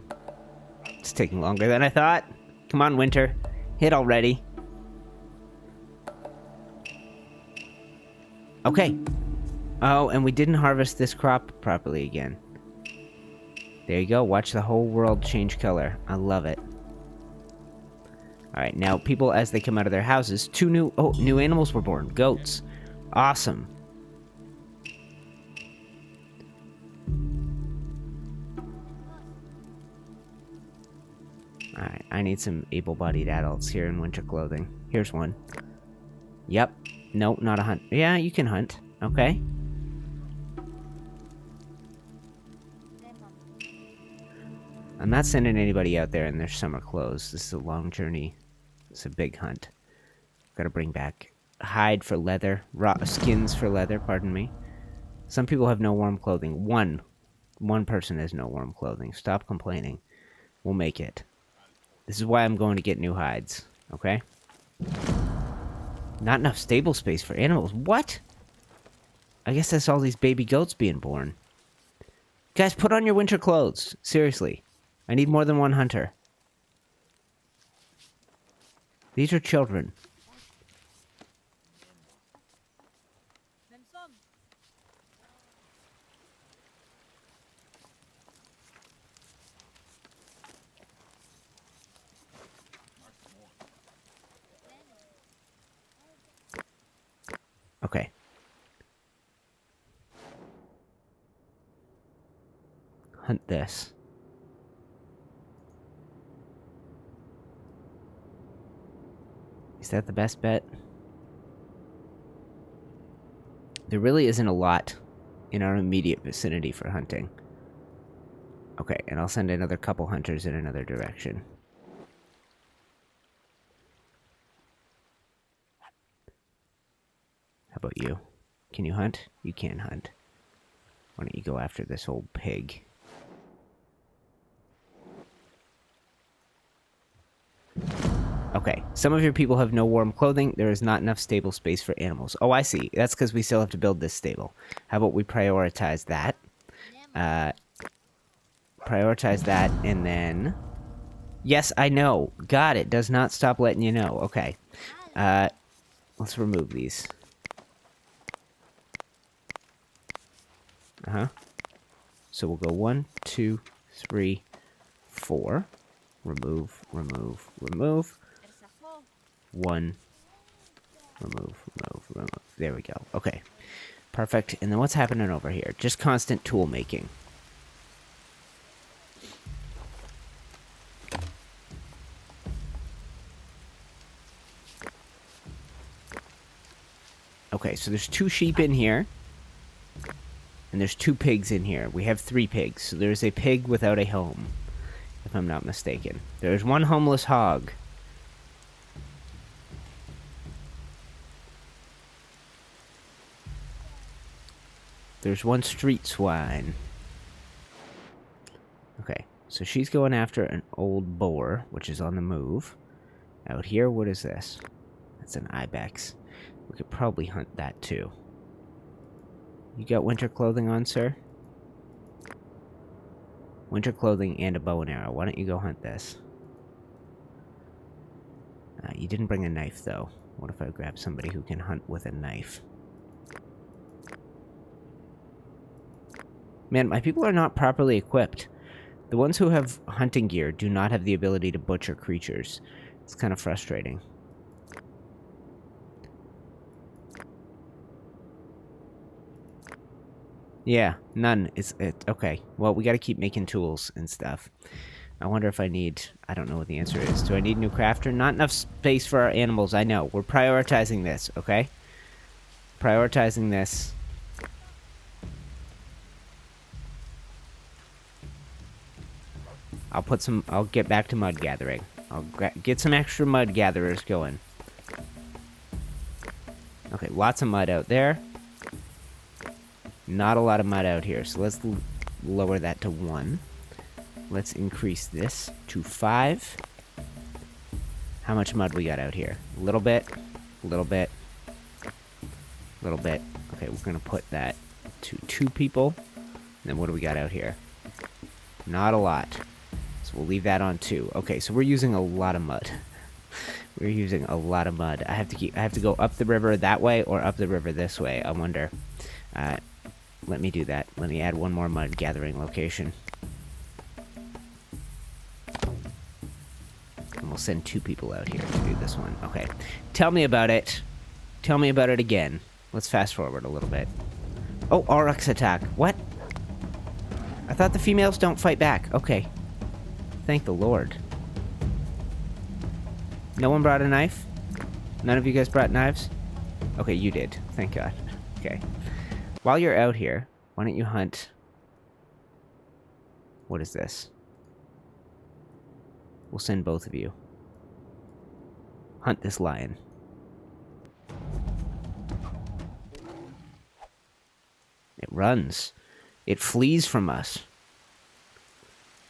It's taking longer than I thought. Come on, winter. Hit already. Okay. Oh, and we didn't harvest this crop properly again. There you go. Watch the whole world change color. I love it. Alright, now people, as they come out of their houses, new animals were born. Goats. Awesome. Alright, I need some able-bodied adults here in winter clothing. Here's one. Yep. Nope, not a hunt. Yeah, you can hunt. Okay. I'm not sending anybody out there in their summer clothes. This is a long journey. It's a big hunt. Gotta bring back hide for leather. Skins for leather, pardon me. Some people have no warm clothing. One person has no warm clothing. Stop complaining. We'll make it. This is why I'm going to get new hides. Okay? Not enough stable space for animals. What? I guess that's all these baby goats being born. Guys, put on your winter clothes. Seriously. I need more than one hunter. These are children. Okay. Hunt this. Is that the best bet? There really isn't a lot in our immediate vicinity for hunting. Okay, and I'll send another couple hunters in another direction. How about you? Can you hunt? You can hunt. Why don't you go after this old pig? Okay, some of your people have no warm clothing. There is not enough stable space for animals. Oh, I see. That's because we still have to build this stable. How about we prioritize that? Prioritize that, and then... Yes, I know. Got it. Does not stop letting you know. Okay. Let's remove these. So we'll go 1, 2, 3, 4. remove, remove, remove. 1, remove, remove, remove. There we go. Okay. Perfect. And then what's happening over here? Just constant tool making. Okay, so there's 2 sheep in here. And there's 2 pigs in here. We have 3 pigs. So there's a pig without a home, if I'm not mistaken. There's 1 homeless hog. There's 1 street swine. Okay, so she's going after an old boar, which is on the move. Out here, what is this? That's an ibex. We could probably hunt that too. You got winter clothing on, sir? Winter clothing and a bow and arrow. Why don't you go hunt this? You didn't bring a knife, though. What if I grab somebody who can hunt with a knife? Man, my people are not properly equipped. The ones who have hunting gear do not have the ability to butcher creatures. It's kind of frustrating. Yeah, none. Okay. Well, we gotta keep making tools and stuff. I wonder if I need... I don't know what the answer is. Do I need a new crafter? Not enough space for our animals, I know. We're prioritizing this, okay? Prioritizing this. I'll get back to mud gathering. I'll get some extra mud gatherers going. Okay, lots of mud out there. Not a lot of mud out here, so let's lower that to 1. Let's increase this to 5. How much mud we got out here? A little bit, a little bit, a little bit. Okay, we're gonna put that to 2 people. And then what do we got out here? Not a lot. So we'll leave that on 2. Okay, so we're using a lot of mud. We're using a lot of mud. I have to go up the river that way or up the river this way. I wonder. Let me do that. Let me add 1 more mud gathering location. And we'll send 2 people out here to do this one. Okay. Tell me about it. Tell me about it again. Let's fast forward a little bit. Oh, Aurochs attack. What? I thought the females don't fight back. Okay. Thank the Lord. No one brought a knife? None of you guys brought knives? Okay, you did. Thank God. Okay. While you're out here, why don't you hunt... What is this? We'll send both of you. Hunt this lion. It runs. It flees from us.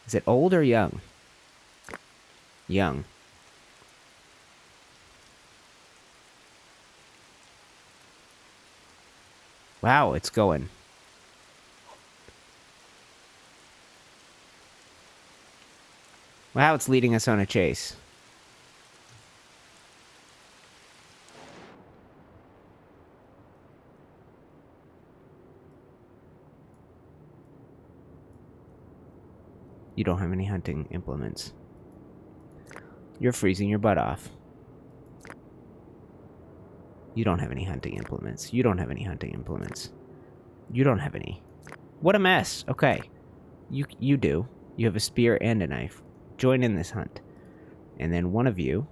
Is it old or young? Young. Wow, it's going. Wow, it's leading us on a chase. You don't have any hunting implements. You're freezing your butt off. You don't have any hunting implements. You don't have any hunting implements. You don't have any. What a mess. Okay. You do. You have a spear and a knife. Join in this hunt. And then one of you,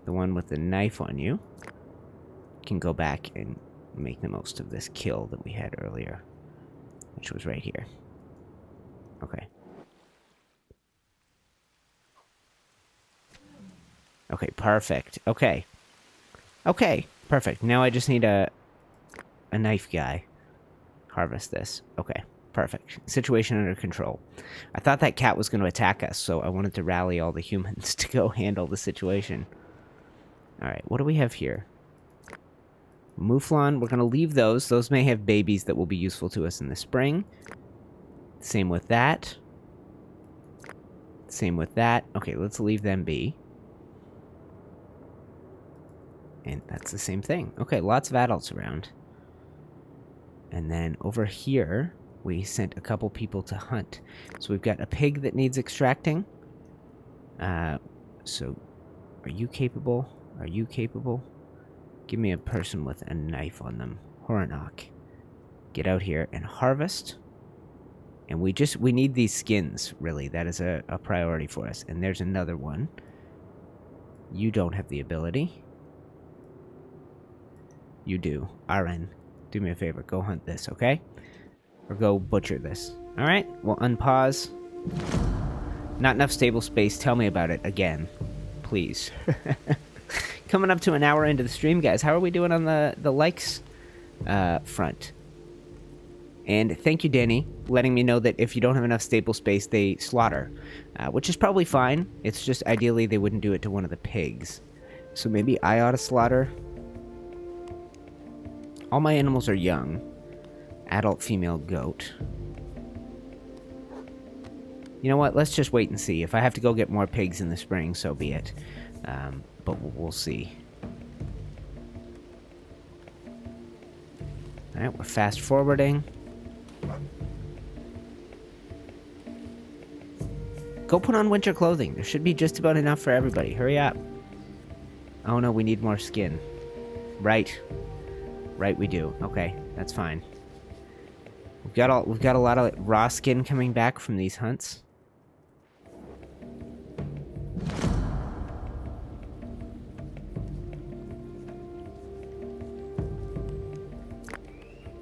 the one with the knife on you, can go back and make the most of this kill that we had earlier, which was right here. Okay. Okay, perfect. Okay. Okay, perfect. Now I just need a knife guy. Harvest this. Okay, perfect. Situation under control. I thought that cat was going to attack us, so I wanted to rally all the humans to go handle the situation. Alright, what do we have here? Mouflon, we're going to leave those. Those may have babies that will be useful to us in the spring. Same with that. Same with that. Okay, let's leave them be. And that's the same thing. Okay, lots of adults around. And then over here, we sent a couple people to hunt. So we've got a pig that needs extracting. So, are you capable? Are you capable? Give me a person with a knife on them. Horanok. Get out here and harvest. And we need these skins, really. That is a priority for us. And there's another one. You don't have the ability. You do. Aren, do me a favor. Go hunt this, okay? Or go butcher this. Alright, we'll unpause. Not enough stable space. Tell me about it again. Please. Coming up to an hour into the stream, guys. How are we doing on the likes front? And thank you, Danny, letting me know that if you don't have enough stable space, they slaughter. Which is probably fine. It's just ideally they wouldn't do it to one of the pigs. So maybe I ought to slaughter. All my animals are young. Adult female goat. You know what? Let's just wait and see. If I have to go get more pigs in the spring, so be it. But we'll see. Alright, we're fast forwarding. Go put on winter clothing. There should be just about enough for everybody. Hurry up. Oh no, we need more skin. Right. Right, we do. Okay, that's fine. We've got a lot of raw skin coming back from these hunts.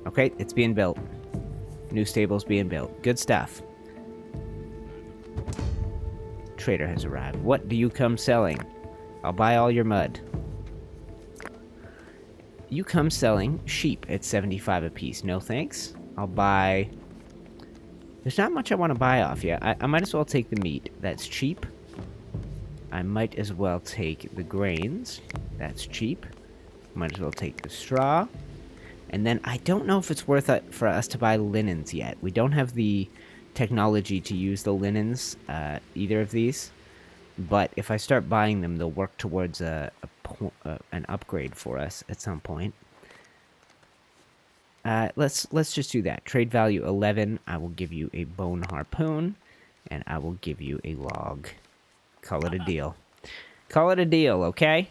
Okay, it's being built. New stable's being built. Good stuff. Trader has arrived. What do you come selling? I'll buy all your mud. You come selling sheep at 75 apiece. No thanks. I'll buy... There's not much I want to buy off you. I might as well take the meat. That's cheap. I might as well take the grains. That's cheap. Might as well take the straw. And then I don't know if it's worth it for us to buy linens yet. We don't have the technology to use the linens, either of these. But if I start buying them, they'll work towards an upgrade for us at some point. Let's just do that. Trade value 11. I will give you a bone harpoon, and I will give you a log. Call it a deal. Call it a deal, okay?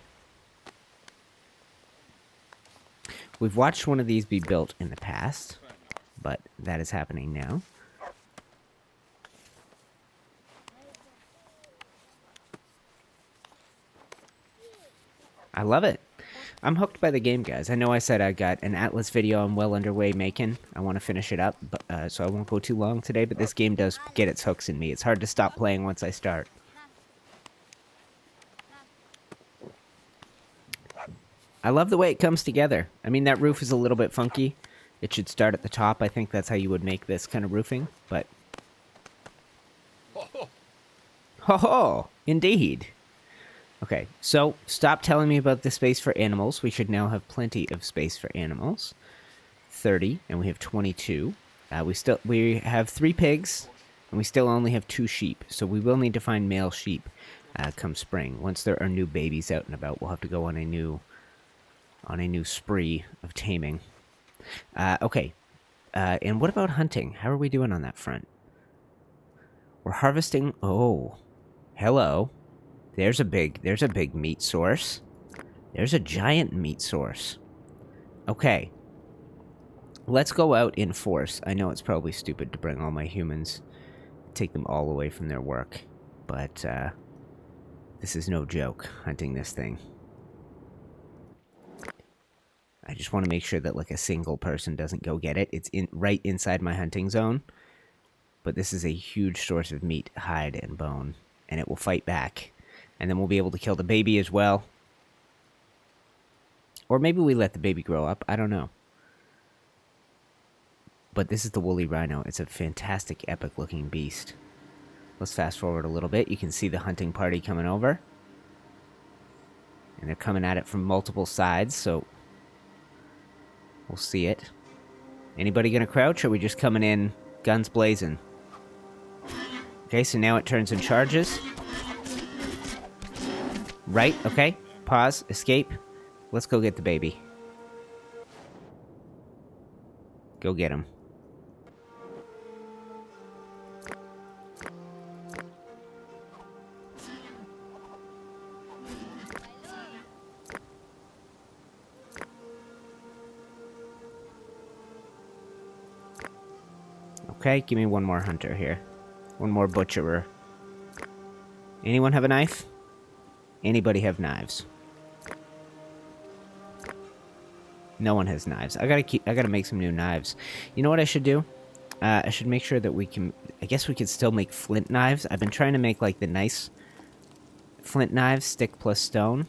We've watched one of these be built in the past, but that is happening now. I love it. I'm hooked by the game, guys. I know I said I got an Atlas video I'm well underway making. I want to finish it up, but, so I won't go too long today, but this game does get its hooks in me. It's hard to stop playing once I start. I love the way it comes together. I mean, that roof is a little bit funky. It should start at the top. I think that's how you would make this kind of roofing, but... Ho ho! Indeed! Okay, so stop telling me about the space for animals. We should now have plenty of space for animals. 30, and we have 22. We have 3 pigs, and we still only have 2 sheep, so we will need to find male sheep come spring. Once there are new babies out and about, we'll have to go on a new spree of taming. Okay. And what about hunting? How are we doing on that front? We're harvesting... Oh. Hello. There's a big meat source. There's a giant meat source. Okay. Let's go out in force. I know it's probably stupid to bring all my humans, take them all away from their work, but, this is no joke, hunting this thing. I just want to make sure that, like, a single person doesn't go get it. It's right inside my hunting zone. But this is a huge source of meat, hide, and bone. And it will fight back. And then we'll be able to kill the baby as well. Or maybe we let the baby grow up. I don't know. But this is the woolly rhino. It's a fantastic, epic-looking beast. Let's fast forward a little bit. You can see the hunting party coming over. And they're coming at it from multiple sides, so... We'll see it. Anybody gonna crouch, or are we just coming in guns blazing? Okay, so now it turns and charges. Right, okay. Pause, escape. Let's go get the baby. Go get him. Okay, give me one more hunter here. One more butcherer. Anyone have a knife? Anybody have knives? No one has knives. I gotta make some new knives. You know what I should do? I should make sure that we can... I guess we could still make flint knives. I've been trying to make, like, the nice flint knives, stick plus stone.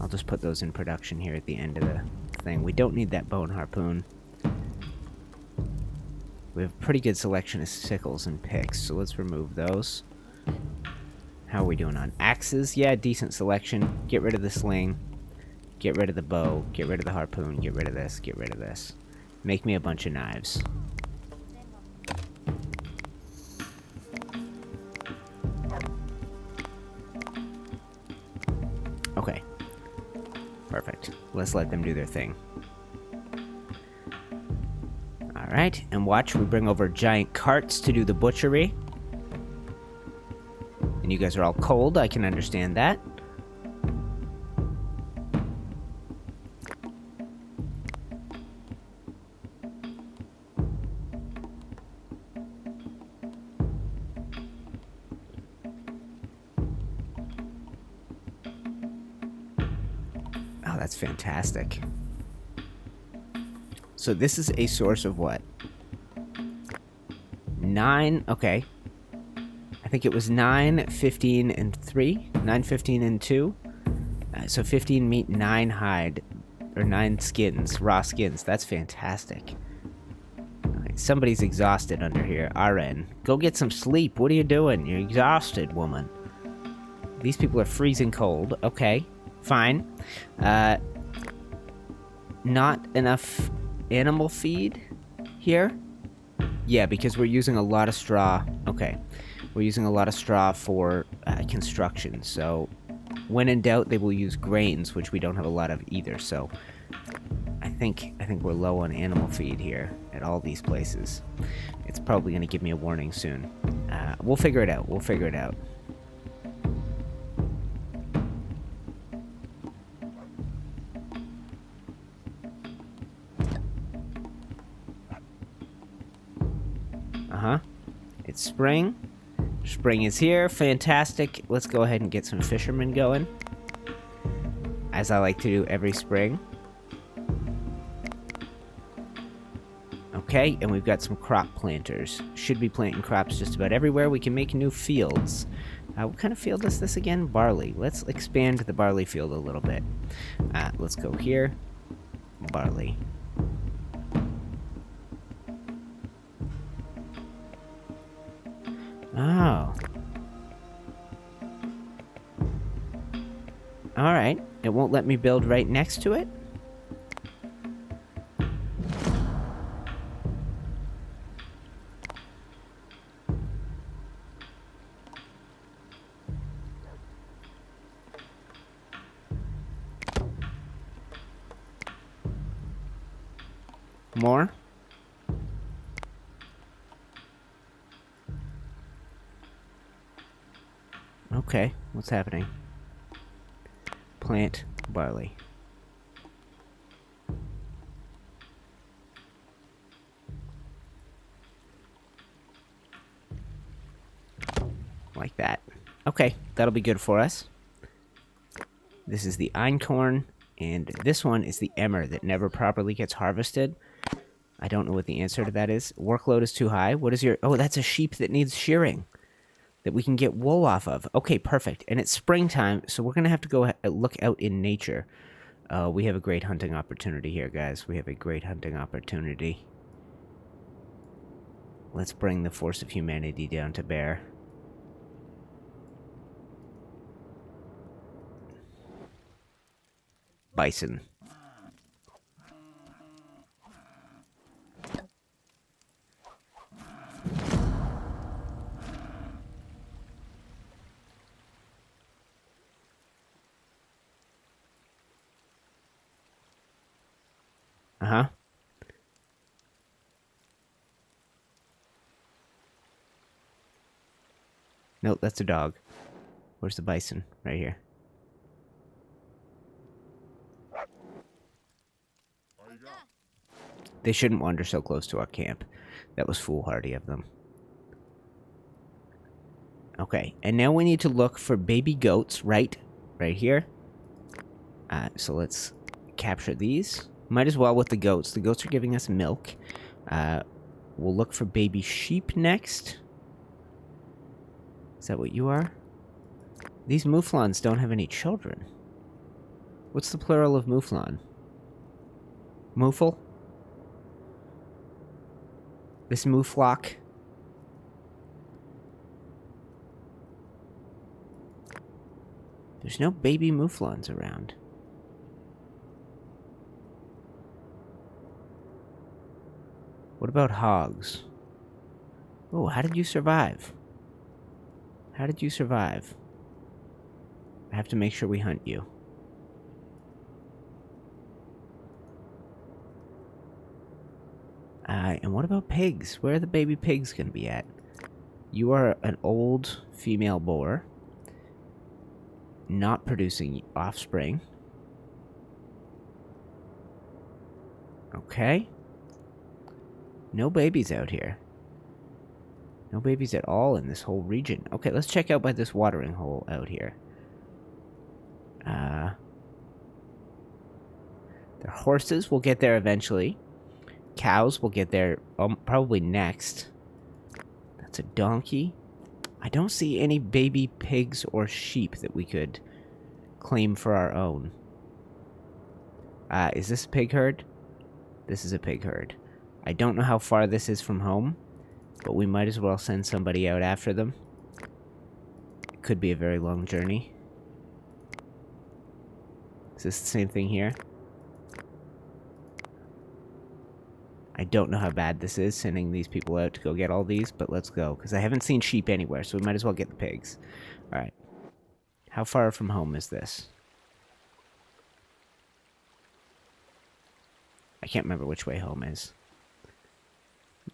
I'll just put those in production here at the end of the thing. We don't need that bone harpoon. We have a pretty good selection of sickles and picks, so let's remove those. How are we doing on axes? Yeah, decent selection. Get rid of the sling. Get rid of the bow. Get rid of the harpoon. Get rid of this. Get rid of this. Make me a bunch of knives. Okay. Perfect. Let's let them do their thing. Alright, and watch, we bring over giant carts to do the butchery. And you guys are all cold, I can understand that. Oh, that's fantastic. So this is a source of what? 9, okay. I think it was 9, 15, and 3. 9, 15, and 2. So 15 meat, 9 hide. Or 9 skins, raw skins. That's fantastic. Alright, somebody's exhausted under here. RN. Go get some sleep. What are you doing? You're exhausted, woman. These people are freezing cold. Okay, fine. Not enough animal feed here? Yeah, because we're using a lot of straw. Okay. We're using a lot of straw for construction, so when in doubt, they will use grains, which we don't have a lot of either, so I think we're low on animal feed here at all these places. It's probably going to give me a warning soon. We'll figure it out. We'll figure it out. Uh-huh. It's spring. Spring is here. Fantastic. Let's go ahead and get some fishermen going. As I like to do every spring. Okay, and we've got some crop planters. Should be planting crops just about everywhere. We can make new fields. What kind of field is this again? Barley. Let's expand the barley field a little bit. Let's go here. Barley. Oh. Alright. It won't let me build right next to it? More? Okay, what's happening? Plant barley. Like that. Okay, that'll be good for us. This is the einkorn, and this one is the emmer that never properly gets harvested. I don't know what the answer to that is. Workload is too high. What is your... Oh, that's a sheep that needs shearing. That we can get wool off of. Okay, perfect. And it's springtime, so we're going to have to go look out in nature. We have a great hunting opportunity here, guys. We have a great hunting opportunity. Let's bring the force of humanity down to bear. Bison. Uh-huh. No, that's a dog. Where's the bison? Right here. They shouldn't wander so close to our camp. That was foolhardy of them. Okay, and now we need to look for baby goats right here. So let's capture these. Might as well with the goats. The goats are giving us milk. We'll look for baby sheep next. Is that what you are? These mouflons don't have any children. What's the plural of mouflon? Moufle? This mouflock? There's no baby mouflons around. What about hogs? Oh, how did you survive? How did you survive? I have to make sure we hunt you. And what about pigs? Where are the baby pigs going to be at? You are an old female boar. Not producing offspring. Okay. No babies out here. No babies at all in this whole region. Okay, let's check out by this watering hole out here. Their horses will get there eventually. Cows will get there probably next. That's a donkey. I don't see any baby pigs or sheep that we could claim for our own. Is this a pig herd? This is a pig herd. I don't know how far this is from home, but we might as well send somebody out after them. It could be a very long journey. Is this the same thing here? I don't know how bad this is, sending these people out to go get all these, but let's go. Because I haven't seen sheep anywhere, so we might as well get the pigs. Alright. How far from home is this? I can't remember which way home is.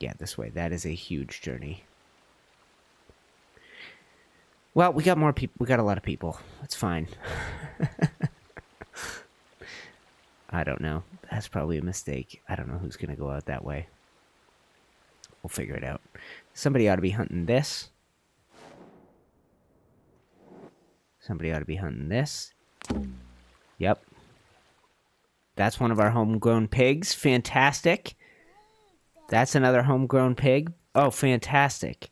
Yeah, this way. That is a huge journey. Well, we got more people. We got a lot of people. It's fine. I don't know. That's probably a mistake. I don't know who's going to go out that way. We'll figure it out. Somebody ought to be hunting this. Somebody ought to be hunting this. Yep. That's one of our homegrown pigs. Fantastic. That's another homegrown pig. Oh, fantastic.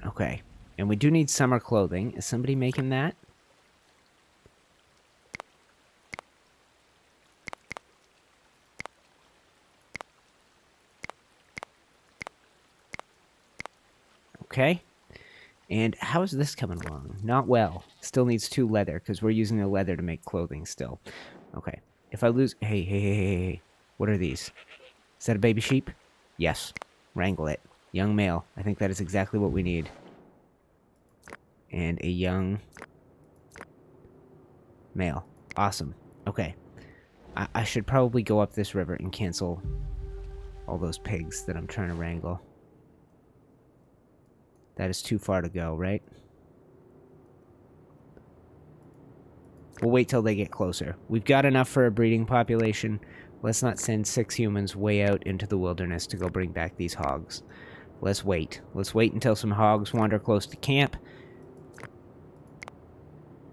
Okay. And we do need summer clothing. Is somebody making that? Okay. And how is this coming along? Not well. Still needs 2 leather, because we're using the leather to make clothing still. Okay. If I lose... Hey. What are these? Is that a baby sheep? Yes. Wrangle it. Young male. I think that is exactly what we need. And a young... male. Awesome. Okay. I should probably go up this river and cancel all those pigs that I'm trying to wrangle. That is too far to go, right? We'll wait till they get closer. We've got enough for a breeding population. Let's not send 6 humans way out into the wilderness to go bring back these hogs. Let's wait. Let's wait until some hogs wander close to camp.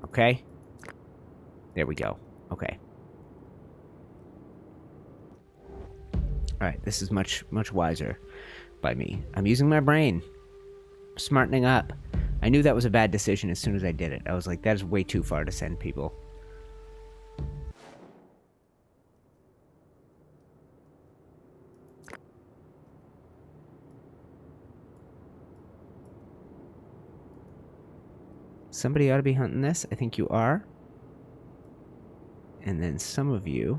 Okay? There we go. Okay. Alright, this is much wiser by me. I'm using my brain. Smartening up. I knew that was a bad decision as soon as I did it. I was like, that is way too far to send people. Somebody ought to be hunting this. I think you are. And then some of you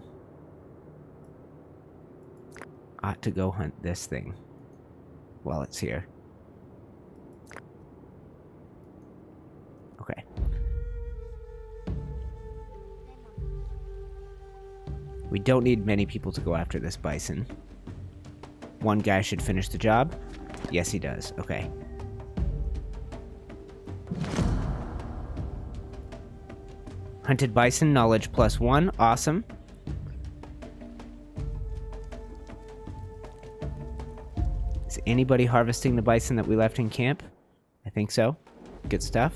ought to go hunt this thing while it's here. Okay. We don't need many people to go after this bison. One guy should finish the job. Yes, he does. Okay. Hunted bison, knowledge +1. Awesome. Is anybody harvesting the bison that we left in camp? I think so. Good stuff.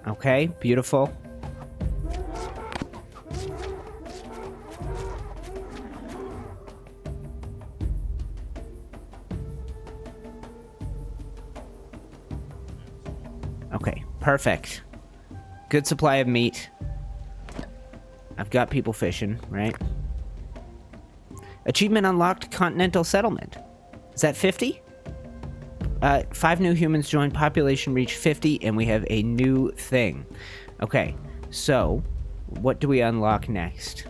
Okay, beautiful. Okay, perfect. Good supply of meat. I've got people fishing, right? Achievement unlocked, continental settlement. Is that 50? 5 new humans joined, population reached 50, and we have a new thing. Okay, so what do we unlock next?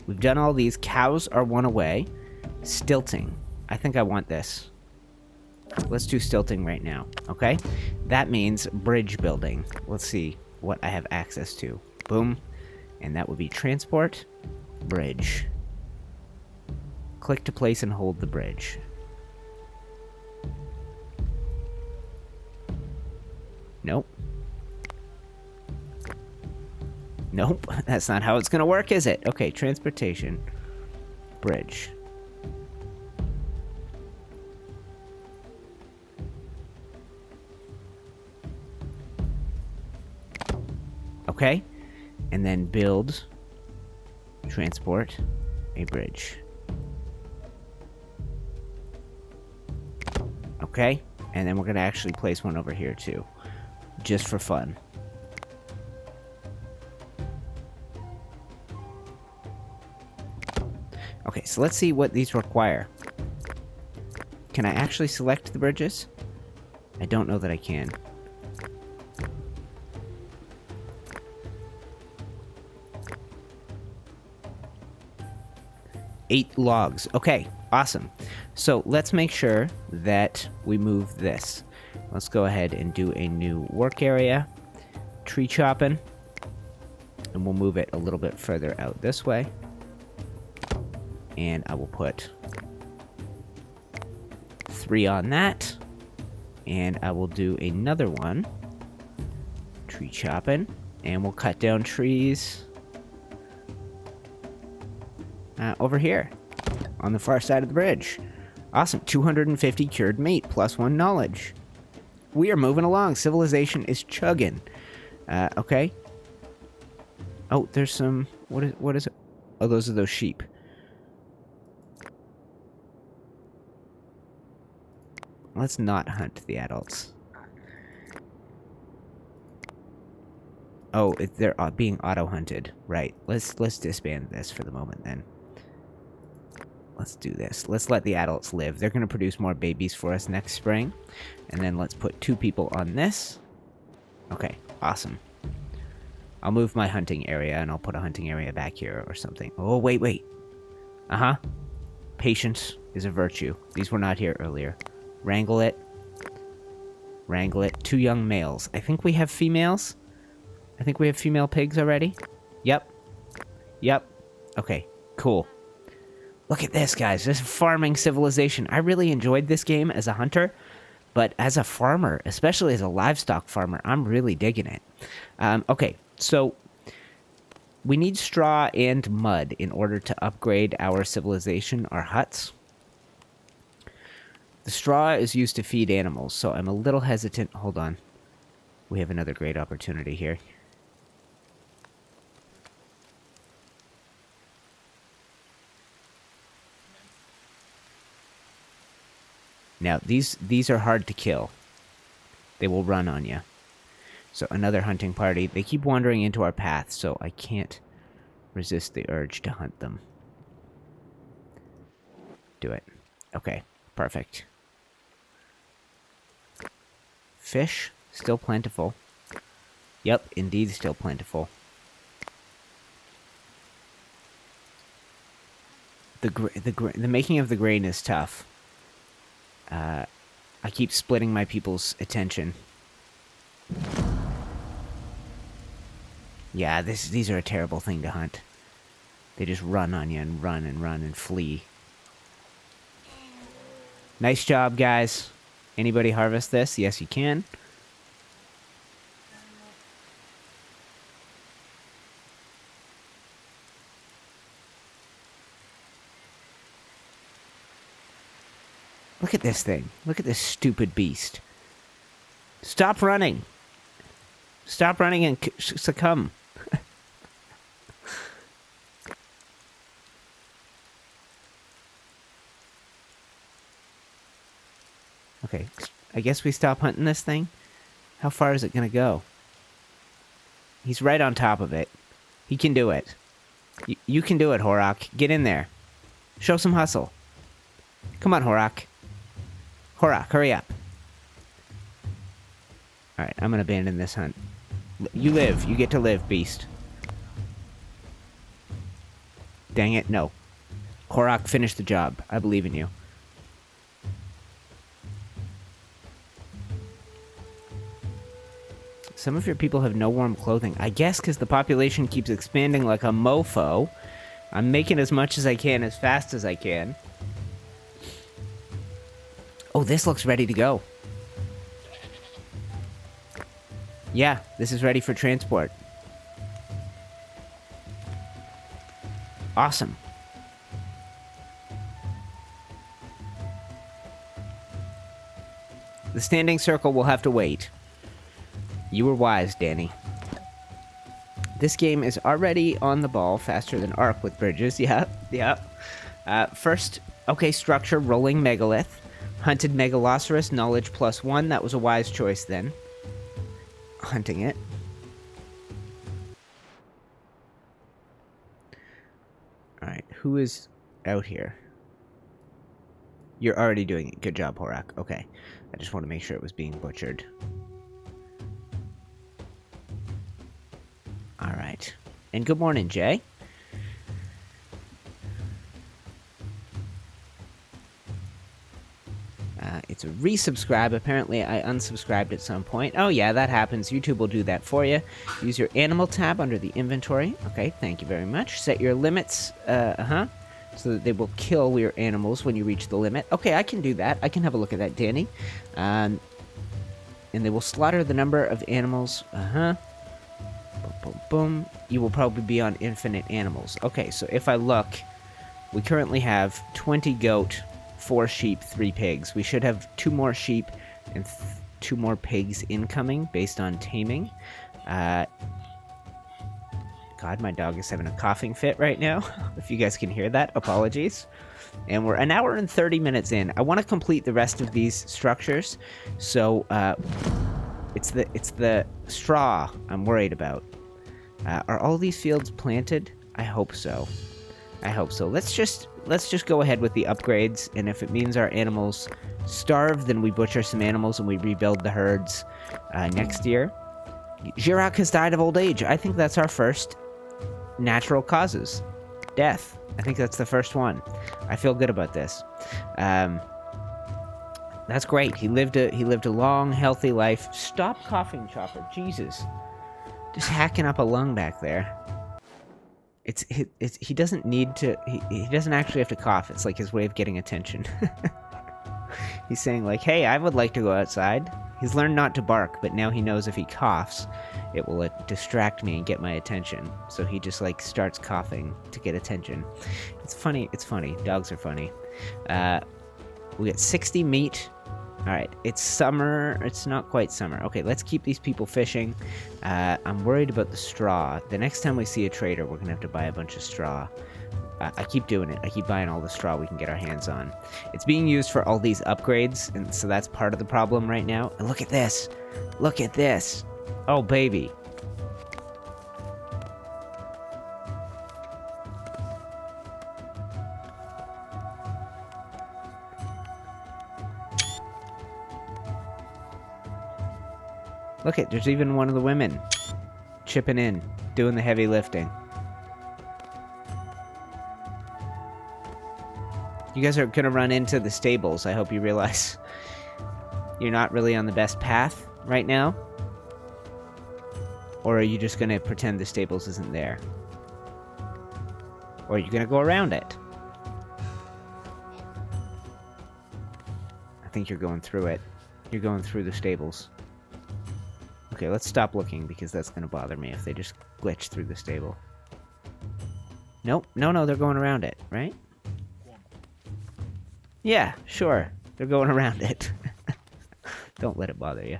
We've done all these. Cows are 1 away. Stilting. I think I want this. Let's do stilting right now, okay? That means bridge building. Let's see what I have access to. Boom. And that would be transport, bridge. Click to place and hold the bridge. Nope. Nope, that's not how it's gonna work, is it? Okay, transportation. Bridge. Okay, and then build, transport, a bridge. Okay, and then we're gonna actually place one over here too, just for fun. Okay, so let's see what these require. Can I actually select the bridges? I don't know that I can. Eight logs. Okay, awesome. So let's make sure that we move this. Let's go ahead and do a new work area. Tree chopping. And we'll move it a little bit further out this way. And I will put 3 on that. And I will do another one. Tree chopping. And we'll cut down trees over here on the far side of the bridge. Awesome. 250 cured meat plus 1 knowledge. We are moving along. Civilization is chugging. Okay. Oh, there's some... What is it? Oh, those are those sheep. Let's not hunt the adults. Oh, they're being auto-hunted. Right. Let's disband this for the moment, then. Let's do this. Let's let the adults live. They're going to produce more babies for us next spring. And then let's put 2 people on this. Okay, awesome. I'll move my hunting area, and I'll put a hunting area back here or something. Oh, wait. Uh-huh. Patience is a virtue. These were not here earlier. Wrangle it. Wrangle it. 2 young males. I think we have females. I think we have female pigs already. Yep. Okay, cool. Look at this, guys. This farming civilization. I really enjoyed this game as a hunter, but as a farmer, especially as a livestock farmer, I'm really digging it. Okay, so we need straw and mud in order to upgrade our civilization, our huts. The straw is used to feed animals, so I'm a little hesitant. Hold on. We have another great opportunity here. Now, these are hard to kill. They will run on you. So, another hunting party. They keep wandering into our path, so I can't resist the urge to hunt them. Do it. Okay, perfect. Fish, still plentiful. Yep, indeed still plentiful. The making of the grain is tough. I keep splitting my people's attention. Yeah, these are a terrible thing to hunt. They just run on you and run and flee. Nice job, guys. Anybody harvest this? Yes, you can. Look at this thing. Look at this stupid beast. Stop running. Stop running and succumb. Okay, I guess we stop hunting this thing. How far is it gonna go? He's right on top of it. He can do it. You can do it, Horak. Get in there. Show some hustle. Come on, Horak. Horak, hurry up. Alright, I'm gonna abandon this hunt. You live. You get to live, beast. Dang it, no. Horak, finish the job. I believe in you. Some of your people have no warm clothing. I guess because the population keeps expanding like a mofo. I'm making as much as I can as fast as I can. Oh, this looks ready to go. Yeah, this is ready for transport. Awesome. The standing circle will have to wait. You were wise, Danny. This game is already on the ball faster than Ark with bridges. Yeah. First, okay, structure, rolling megalith. Hunted megalosaurus, knowledge +1. That was a wise choice then. Hunting it. Alright, who is out here? You're already doing it. Good job, Horak. Okay. I just want to make sure it was being butchered. Alright. And good morning, Jay. It's a resubscribe. Apparently, I unsubscribed at some point. Oh, yeah, that happens. YouTube will do that for you. Use your animal tab under the inventory. Okay, thank you very much. Set your limits, so that they will kill your animals when you reach the limit. Okay, I can do that. I can have a look at that, Danny. And they will slaughter the number of animals. Boom, boom, boom. You will probably be on infinite animals. Okay, so if I look, we currently have 20 goat, 4 sheep, 3 pigs. We should have 2 more sheep and 2 more pigs incoming based on taming. God, my dog is having a coughing fit right now. If you guys can hear that, apologies. And we're 1 hour and 30 minutes in. I want to complete the rest of these structures, so it's the straw I'm worried about. Are all these fields planted? I hope so. I hope so. Let's just go ahead with the upgrades, and if it means our animals starve, then we butcher some animals and we rebuild the herds next year. Girak has died of old age. I think that's our first natural causes. Death. I think that's the first one. I feel good about this. That's great. He lived a long, healthy life. Stop coughing, Chopper. Jesus. Just hacking up a lung back there. He doesn't need to. He doesn't actually have to cough. It's like his way of getting attention. He's saying like, "Hey, I would like to go outside." He's learned not to bark, but now he knows if he coughs, it will distract me and get my attention. So he just like starts coughing to get attention. It's funny. It's funny. Dogs are funny. We got 60 meat. Alright, it's summer. It's not quite summer. Okay, let's keep these people fishing. I'm worried about the straw. The next time we see a trader, we're going to have to buy a bunch of straw. I keep doing it. I keep buying all the straw we can get our hands on. It's being used for all these upgrades, and so that's part of the problem right now. And look at this. Look at this. Oh, baby. Look it, there's even one of the women chipping in, doing the heavy lifting. You guys are gonna run into the stables. I hope you realize you're not really on the best path right now. Or are you just gonna pretend the stables isn't there? Or are you gonna go around it? think you're going through it. You're going through the stables. Okay, let's stop looking because that's going to bother me if they just glitch through the stable. Nope. No, they're going around it, right? Yeah, sure. They're going around it. Don't let it bother you.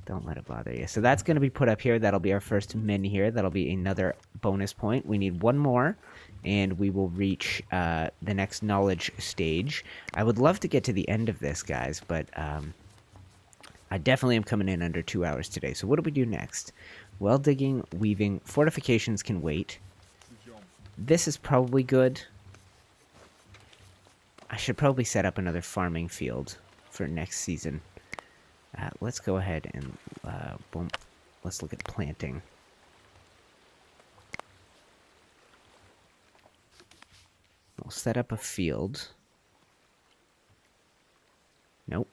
Don't let it bother you. So that's going to be put up here. That'll be our first min here. That'll be another bonus point. We need one more, and we will reach the next knowledge stage. I would love to get to the end of this, guys, but I definitely am coming in under 2 hours today. So what do we do next? Well digging, weaving, fortifications can wait. This is probably good. I should probably set up another farming field for next season. Let's go ahead and boom. Let's look at planting. We'll set up a field. Nope.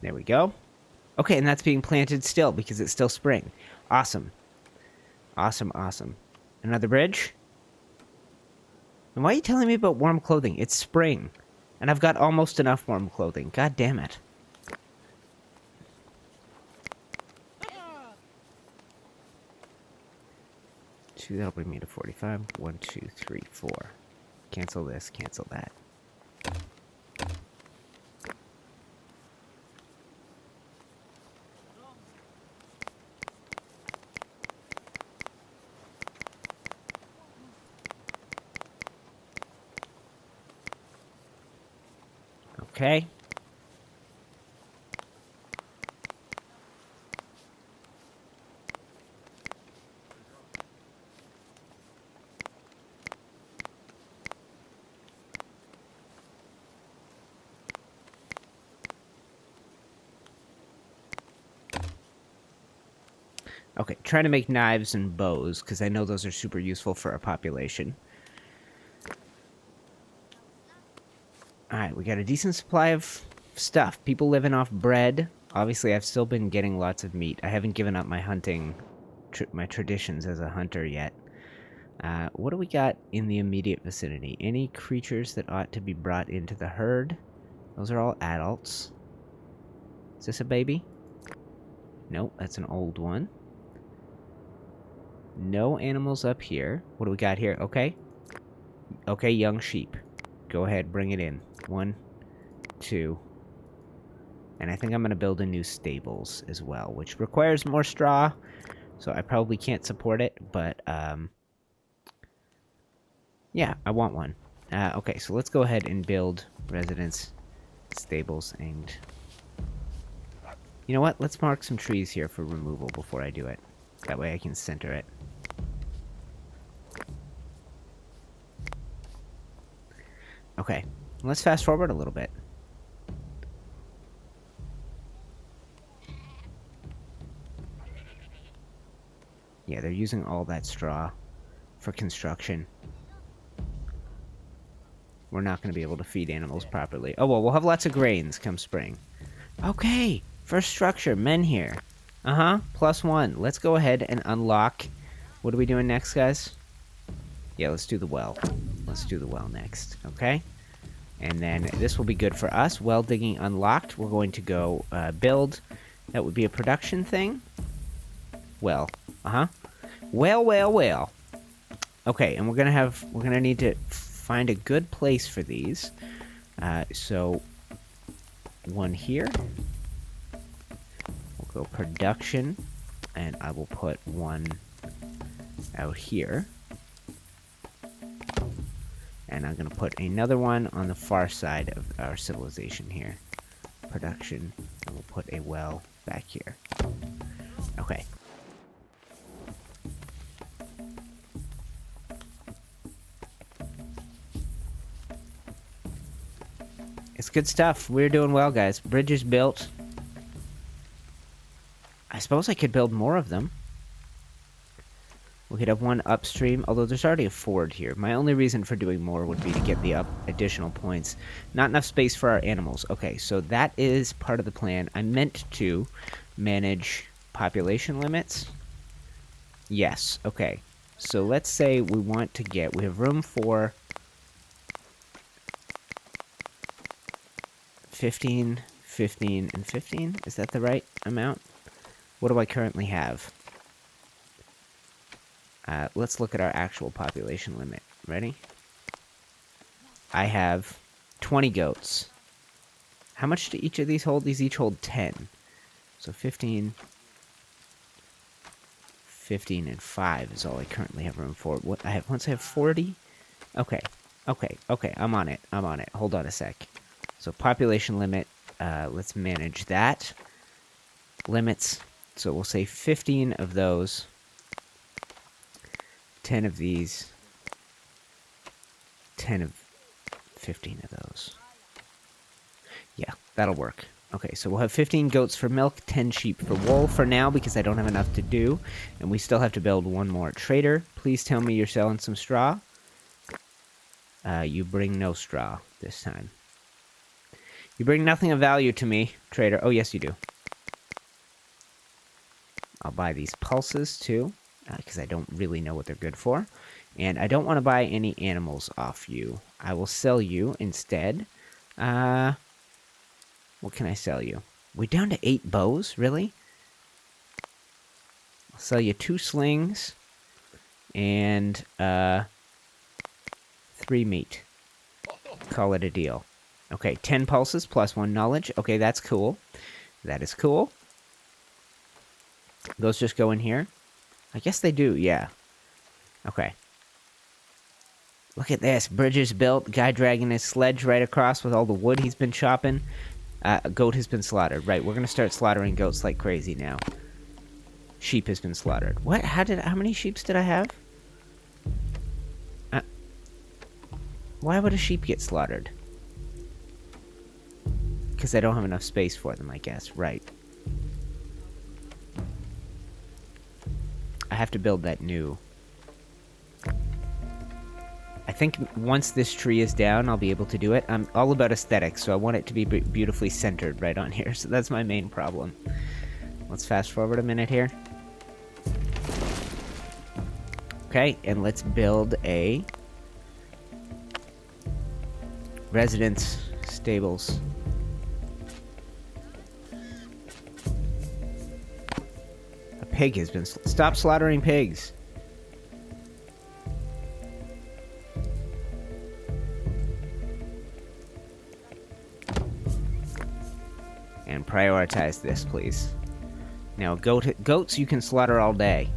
There we go. Okay, and that's being planted still because it's still spring. Awesome. Awesome, awesome. Another bridge? And why are you telling me about warm clothing? It's spring. And I've got almost enough warm clothing. God damn it. Two, that'll bring me to 45. 1, 2, 3, 4. Cancel this, cancel that. Okay. Okay, trying to make knives and bows, because I know those are super useful for our population. Alright, we got a decent supply of stuff. People living off bread. Obviously, I've still been getting lots of meat. I haven't given up my hunting, my traditions as a hunter yet. What do we got in the immediate vicinity? Any creatures that ought to be brought into the herd? Those are all adults. Is this a baby? Nope, that's an old one. No animals up here. What do we got here? Okay. Okay, young sheep. Go ahead, bring it in. 1, 2. And I think I'm going to build a new stables as well, which requires more straw. So I probably can't support it, but yeah, I want one. Okay, so let's go ahead and build residence, stables, and you know what? Let's mark some trees here for removal before I do it. That way I can center it. Okay, let's fast forward a little bit. Yeah, they're using all that straw for construction. We're not going to be able to feed animals properly. Oh, well, we'll have lots of grains come spring. Okay, first structure, men here. Uh-huh, +1. Let's go ahead and unlock. What are we doing next, guys? Yeah, let's do the well. Let's do the well next, okay? And then this will be good for us. Well digging unlocked. We're going to go build. That would be a production thing. Well, uh-huh. Well. Okay, and we're gonna need to find a good place for these. So one here. We'll go production, and I will put one out here. And I'm going to put another one on the far side of our civilization here. Production. And we'll put a well back here. Okay. It's good stuff. We're doing well, guys. Bridge is built. I suppose I could build more of them. We could have one upstream, although there's already a ford here. My only reason for doing more would be to get the additional points. Not enough space for our animals. Okay, so that is part of the plan. I meant to manage population limits. Yes, okay. So let's say we want to get... We have room for 15, 15, and 15. Is that the right amount? What do I currently have? Let's look at our actual population limit. Ready? I have 20 goats. How much do each of these hold? These each hold 10. So 15, 15, and 5 is all I currently have room for. What I have once I have 40? Okay. Okay. I'm on it. Hold on a sec. So population limit, let's manage that. Limits. So we'll say 15 of those. 10 of these, 10 of 15 of those. Yeah, that'll work. Okay, so we'll have 15 goats for milk, 10 sheep for wool for now because I don't have enough to do. And we still have to build one more trader. Please tell me you're selling some straw. You bring no straw this time. You bring nothing of value to me, trader. Oh, yes, you do. I'll buy these pulses, too. Because I don't really know what they're good for. And I don't want to buy any animals off you. I will sell you instead. What can I sell you? We're down to 8 bows? Really? I'll sell you 2 slings. And 3 meat. Call it a deal. Okay, 10 pulses plus 1 knowledge. Okay, that's cool. That is cool. Those just go in here. I guess they do, yeah. Okay. Look at this. Bridges built. Guy dragging his sledge right across with all the wood he's been chopping. A goat has been slaughtered. Right, we're going to start slaughtering goats like crazy now. Sheep has been slaughtered. What? How many sheep did I have? Why would a sheep get slaughtered? Because I don't have enough space for them, I guess. Right. I have to build that new. I think once this tree is down, I'll be able to do it. I'm all about aesthetics, so I want it to be beautifully centered right on here. So that's my main problem. Let's fast forward a minute here. Okay, and let's build a residence stables. A pig has been... Stop slaughtering pigs. And prioritize this, please. Now, goats you can slaughter all day.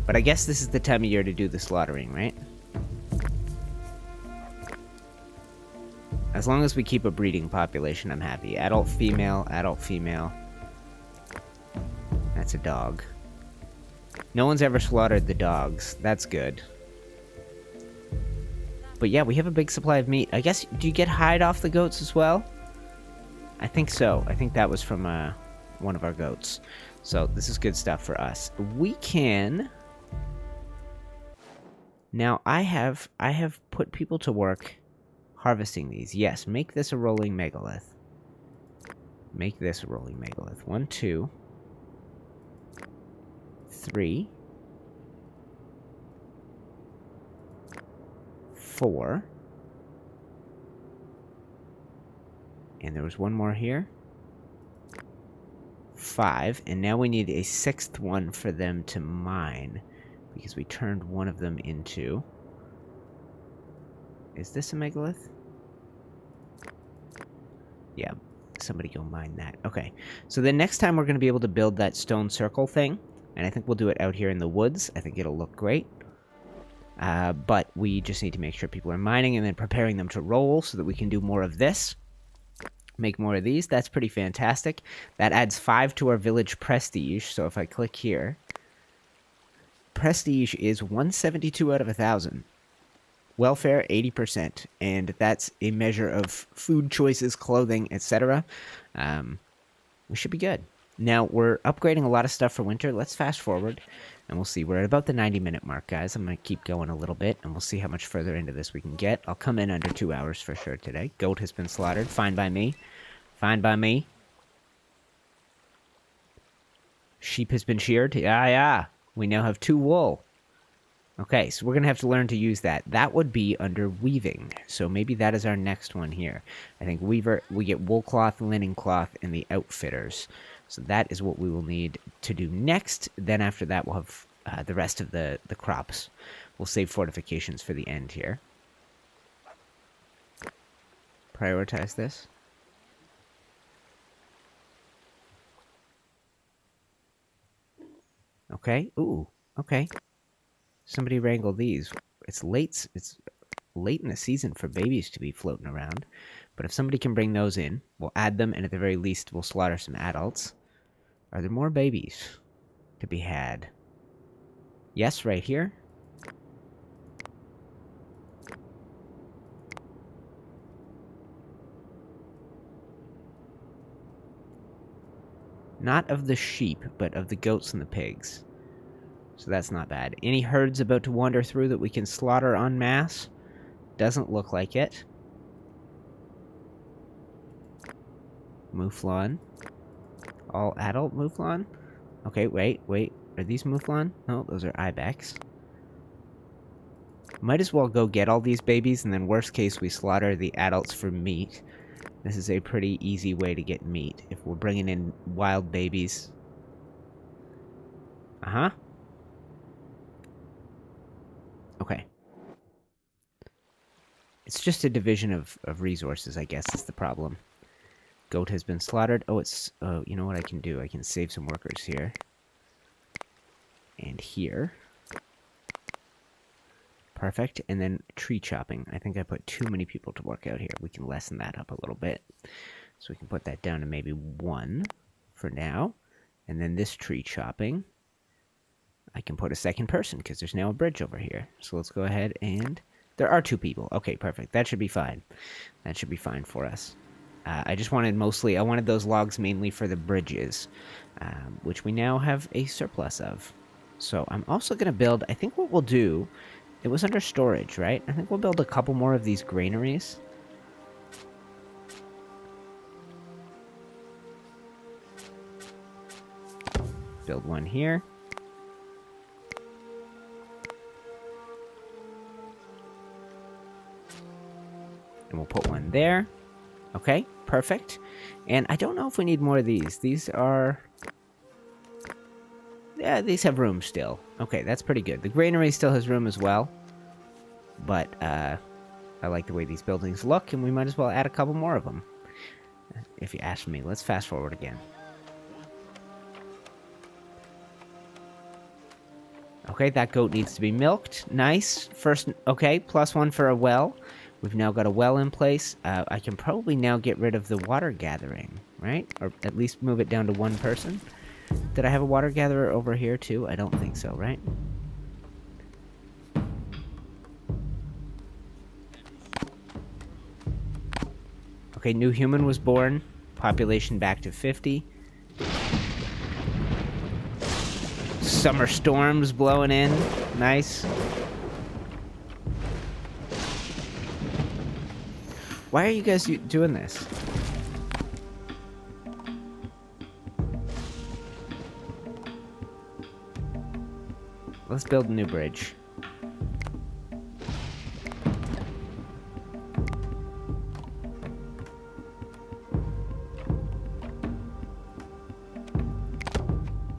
But I guess this is the time of year to do the slaughtering, right? As long as we keep a breeding population, I'm happy. Adult female, adult female. That's a dog. No one's ever slaughtered the dogs. That's good. But yeah, we have a big supply of meat. I guess, do you get hide off the goats as well? I think so. I think that was from one of our goats. So this is good stuff for us. We can... Now, I have put people to work harvesting these. Yes, make this a rolling megalith. Make this a rolling megalith. 1, 2, 3, 4. And there was one more here. 5. And now we need a 6th one for them to mine. Because we turned one of them into... Is this a megalith? Yeah. Somebody go mine that. Okay. So the next time we're going to be able to build that stone circle thing. And I think we'll do it out here in the woods. I think it'll look great. But we just need to make sure people are mining and then preparing them to roll so that we can do more of this. Make more of these. That's pretty fantastic. That adds 5 to our village prestige. So if I click here, prestige is 172 out of 1,000. Welfare, 80%. And that's a measure of food choices, clothing, etc. We should be good. Now, we're upgrading a lot of stuff for winter. Let's fast forward, and we'll see. We're at about the 90-minute mark, guys. I'm going to keep going a little bit, and we'll see how much further into this we can get. I'll come in under 2 hours for sure today. Goat has been slaughtered. Fine by me. Fine by me. Sheep has been sheared. Yeah, yeah. We now have 2 wool. Okay, so we're going to have to learn to use that. That would be under weaving. So maybe that is our next one here. I think weaver, we get wool cloth, linen cloth, and the outfitters. So that is what we will need to do next. Then after that, we'll have the rest of the crops. We'll save fortifications for the end here. Prioritize this. Okay. Ooh. Okay. Somebody wrangle these. It's late in the season for babies to be floating around. But if somebody can bring those in, we'll add them, and at the very least, we'll slaughter some adults. Are there more babies to be had? Yes, right here. Not of the sheep, but of the goats and the pigs. So that's not bad. Any herds about to wander through that we can slaughter en masse? Doesn't look like it. Mouflon. All adult Mouflon? Okay, wait. Are these Mouflon? No, those are Ibex. Might as well go get all these babies, and then worst case, we slaughter the adults for meat. This is a pretty easy way to get meat, if we're bringing in wild babies. Uh-huh. Okay. It's just a division of resources, I guess, is the problem. Goat has been slaughtered. Oh, it's... Oh, you know what I can do? I can save some workers here. And here. Perfect. And then tree chopping. I think I put too many people to work out here. We can lessen that up a little bit. So we can put that down to maybe 1 for now. And then this tree chopping, I can put a second person because there's now a bridge over here. So let's go ahead and... There are 2 people. Okay, perfect. That should be fine. That should be fine for us. I just wanted I wanted those logs mainly for the bridges, which we now have a surplus of. So I'm also going to build, I think what we'll do, it was under storage, right? I think we'll build a couple more of these granaries. Build one here. And we'll put one there. Okay, perfect. And I don't know if we need more of these. These are... Yeah, these have room still. Okay, that's pretty good. The granary still has room as well. But, I like the way these buildings look, and we might as well add a couple more of them. If you ask me. Let's fast forward again. Okay, that goat needs to be milked. Nice. First, okay, +1 for a well. We've now got a well in place. I can probably now get rid of the water gathering, right? Or at least move it down to 1 person. Did I have a water gatherer over here too? I don't think so, right? Okay, new human was born. Population back to 50. Summer storms blowing in. Nice. Why are you guys doing this? Let's build a new bridge.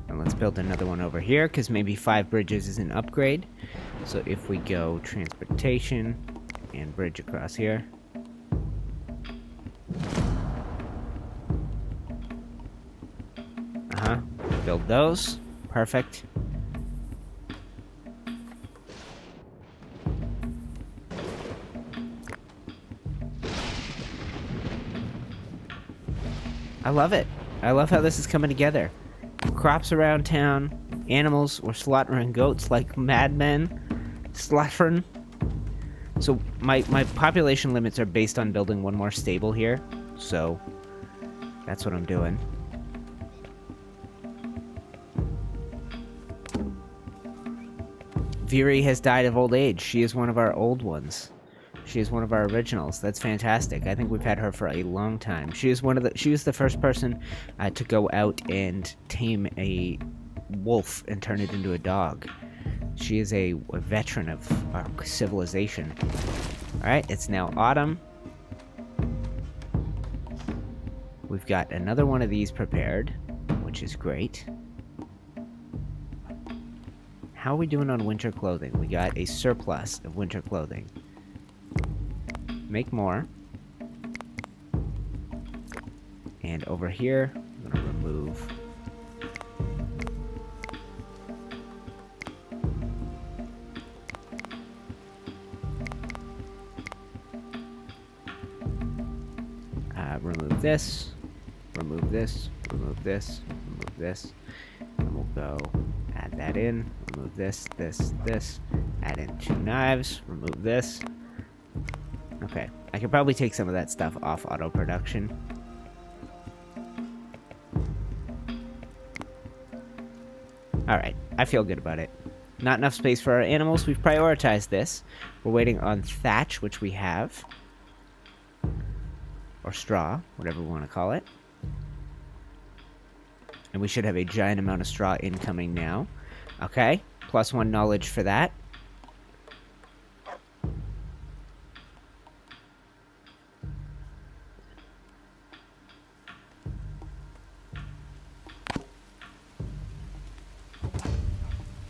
And let's build another one over here, because maybe 5 bridges is an upgrade. So if we go transportation and bridge across here. Build those. Perfect. I love it. I love how this is coming together. Crops around town. Animals. We're slaughtering goats like madmen. Slaughtering. So my population limits are based on building 1 more stable here. So that's what I'm doing. Viri has died of old age. She is one of our old ones. She is one of our originals. That's fantastic. I think we've had her for a long time. She is she was the first person to go out and tame a wolf and turn it into a dog. She is a veteran of our civilization. Alright, it's now autumn. We've got another one of these prepared, which is great. How are we doing on winter clothing? We got a surplus of winter clothing. Make more. And over here, I'm gonna remove. Remove this. Remove this. Remove this. Remove this. And we'll go add that in. Remove this, this, this. Add in 2 knives. Remove this. Okay, I could probably take some of that stuff off auto production. Alright, I feel good about it. Not enough space for our animals. We've prioritized this. We're waiting on thatch, which we have. Or straw, whatever we want to call it. And we should have a giant amount of straw incoming now. Okay, +1 knowledge for that.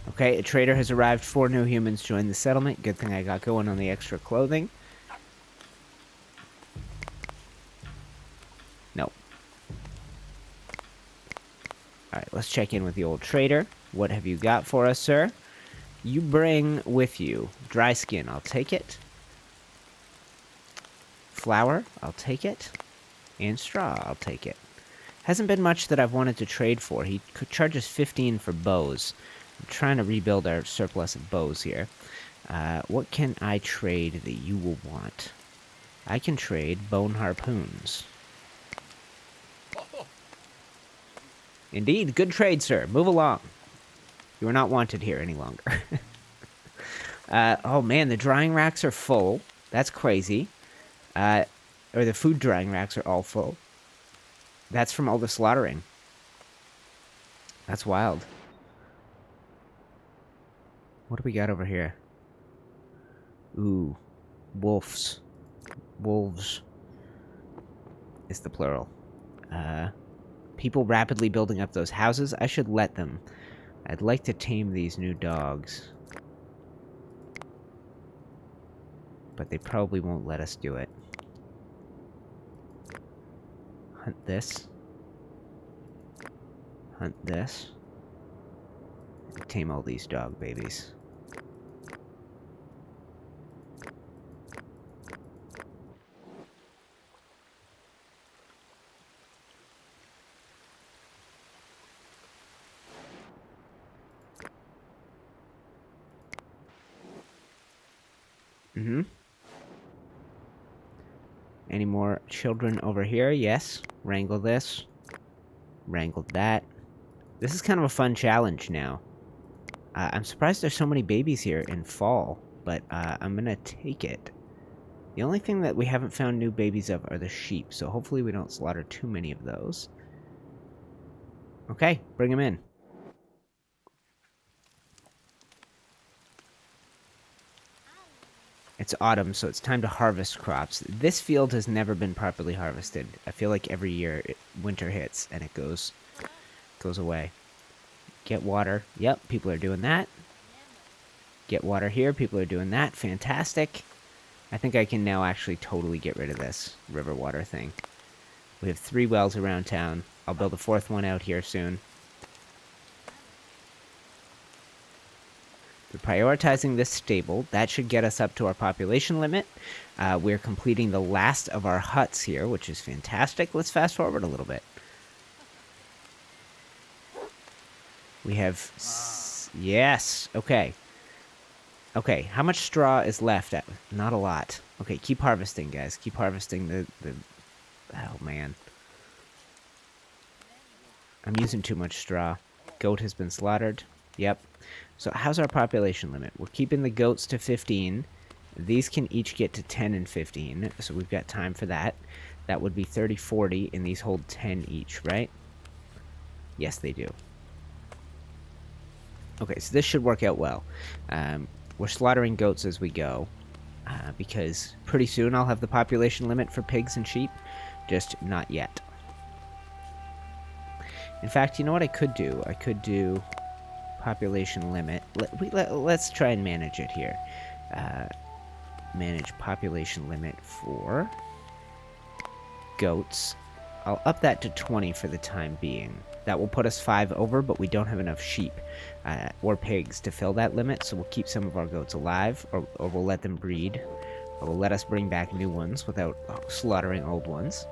Okay, a trader has arrived. 4 new humans joined the settlement. Good thing I got going on the extra clothing. No. Alright, let's check in with the old trader. What have you got for us, sir? You bring with you dry skin. I'll take it. Flour. I'll take it. And straw. I'll take it. Hasn't been much that I've wanted to trade for. He charges 15 for bows. I'm trying to rebuild our surplus of bows here. What can I trade that you will want? I can trade bone harpoons. Indeed, good trade, sir. Move along. You are not wanted here any longer. Oh man, the drying racks are full. That's crazy. Or the food drying racks are all full. That's from all the slaughtering. That's wild. What do we got over here? Ooh. Wolves. Wolves is the plural. People rapidly building up those houses. I should let them. I'd like to tame these new dogs. But they probably won't let us do it. Hunt this. Hunt this. Tame all these dog babies. Any more children over here? Yes. Wrangle this. Wrangle that. This is kind of a fun challenge now. I'm surprised there's so many babies here in fall, but I'm gonna take it. The only thing that we haven't found new babies of are the sheep, so hopefully we don't slaughter too many of those. Okay, bring them in. It's autumn, so it's time to harvest crops. This field has never been properly harvested. I feel like every year winter hits and it goes away. Get water. Yep, people are doing that. Get water here. People are doing that. Fantastic. I think I can now actually totally get rid of this river water thing. We have 3 wells around town. I'll build a 4th one out here soon. We're prioritizing this stable. That should get us up to our population limit. We're completing the last of our huts here, which is fantastic. Let's fast forward a little bit. We have... Yes! Okay. Okay, how much straw is left? Not a lot. Okay, keep harvesting, guys. Keep harvesting the... Oh, man. I'm using too much straw. Goat has been slaughtered. Yep. So how's our population limit? We're keeping the goats to 15. These can each get to 10 and 15, so we've got time for that. That would be 30, 40, and these hold 10 each, right? Yes, they do. Okay, so this should work out well. We're slaughtering goats as we go, because pretty soon I'll have the population limit for pigs and sheep, just not yet. In fact, you know what I could do? I could do population limit. Let's try and manage it here. Manage population limit for goats. I'll up that to 20 for the time being. That will put us 5 over, but we don't have enough sheep or pigs to fill that limit, so we'll keep some of our goats alive, or we'll let them breed, or we'll let us bring back new ones without slaughtering old ones.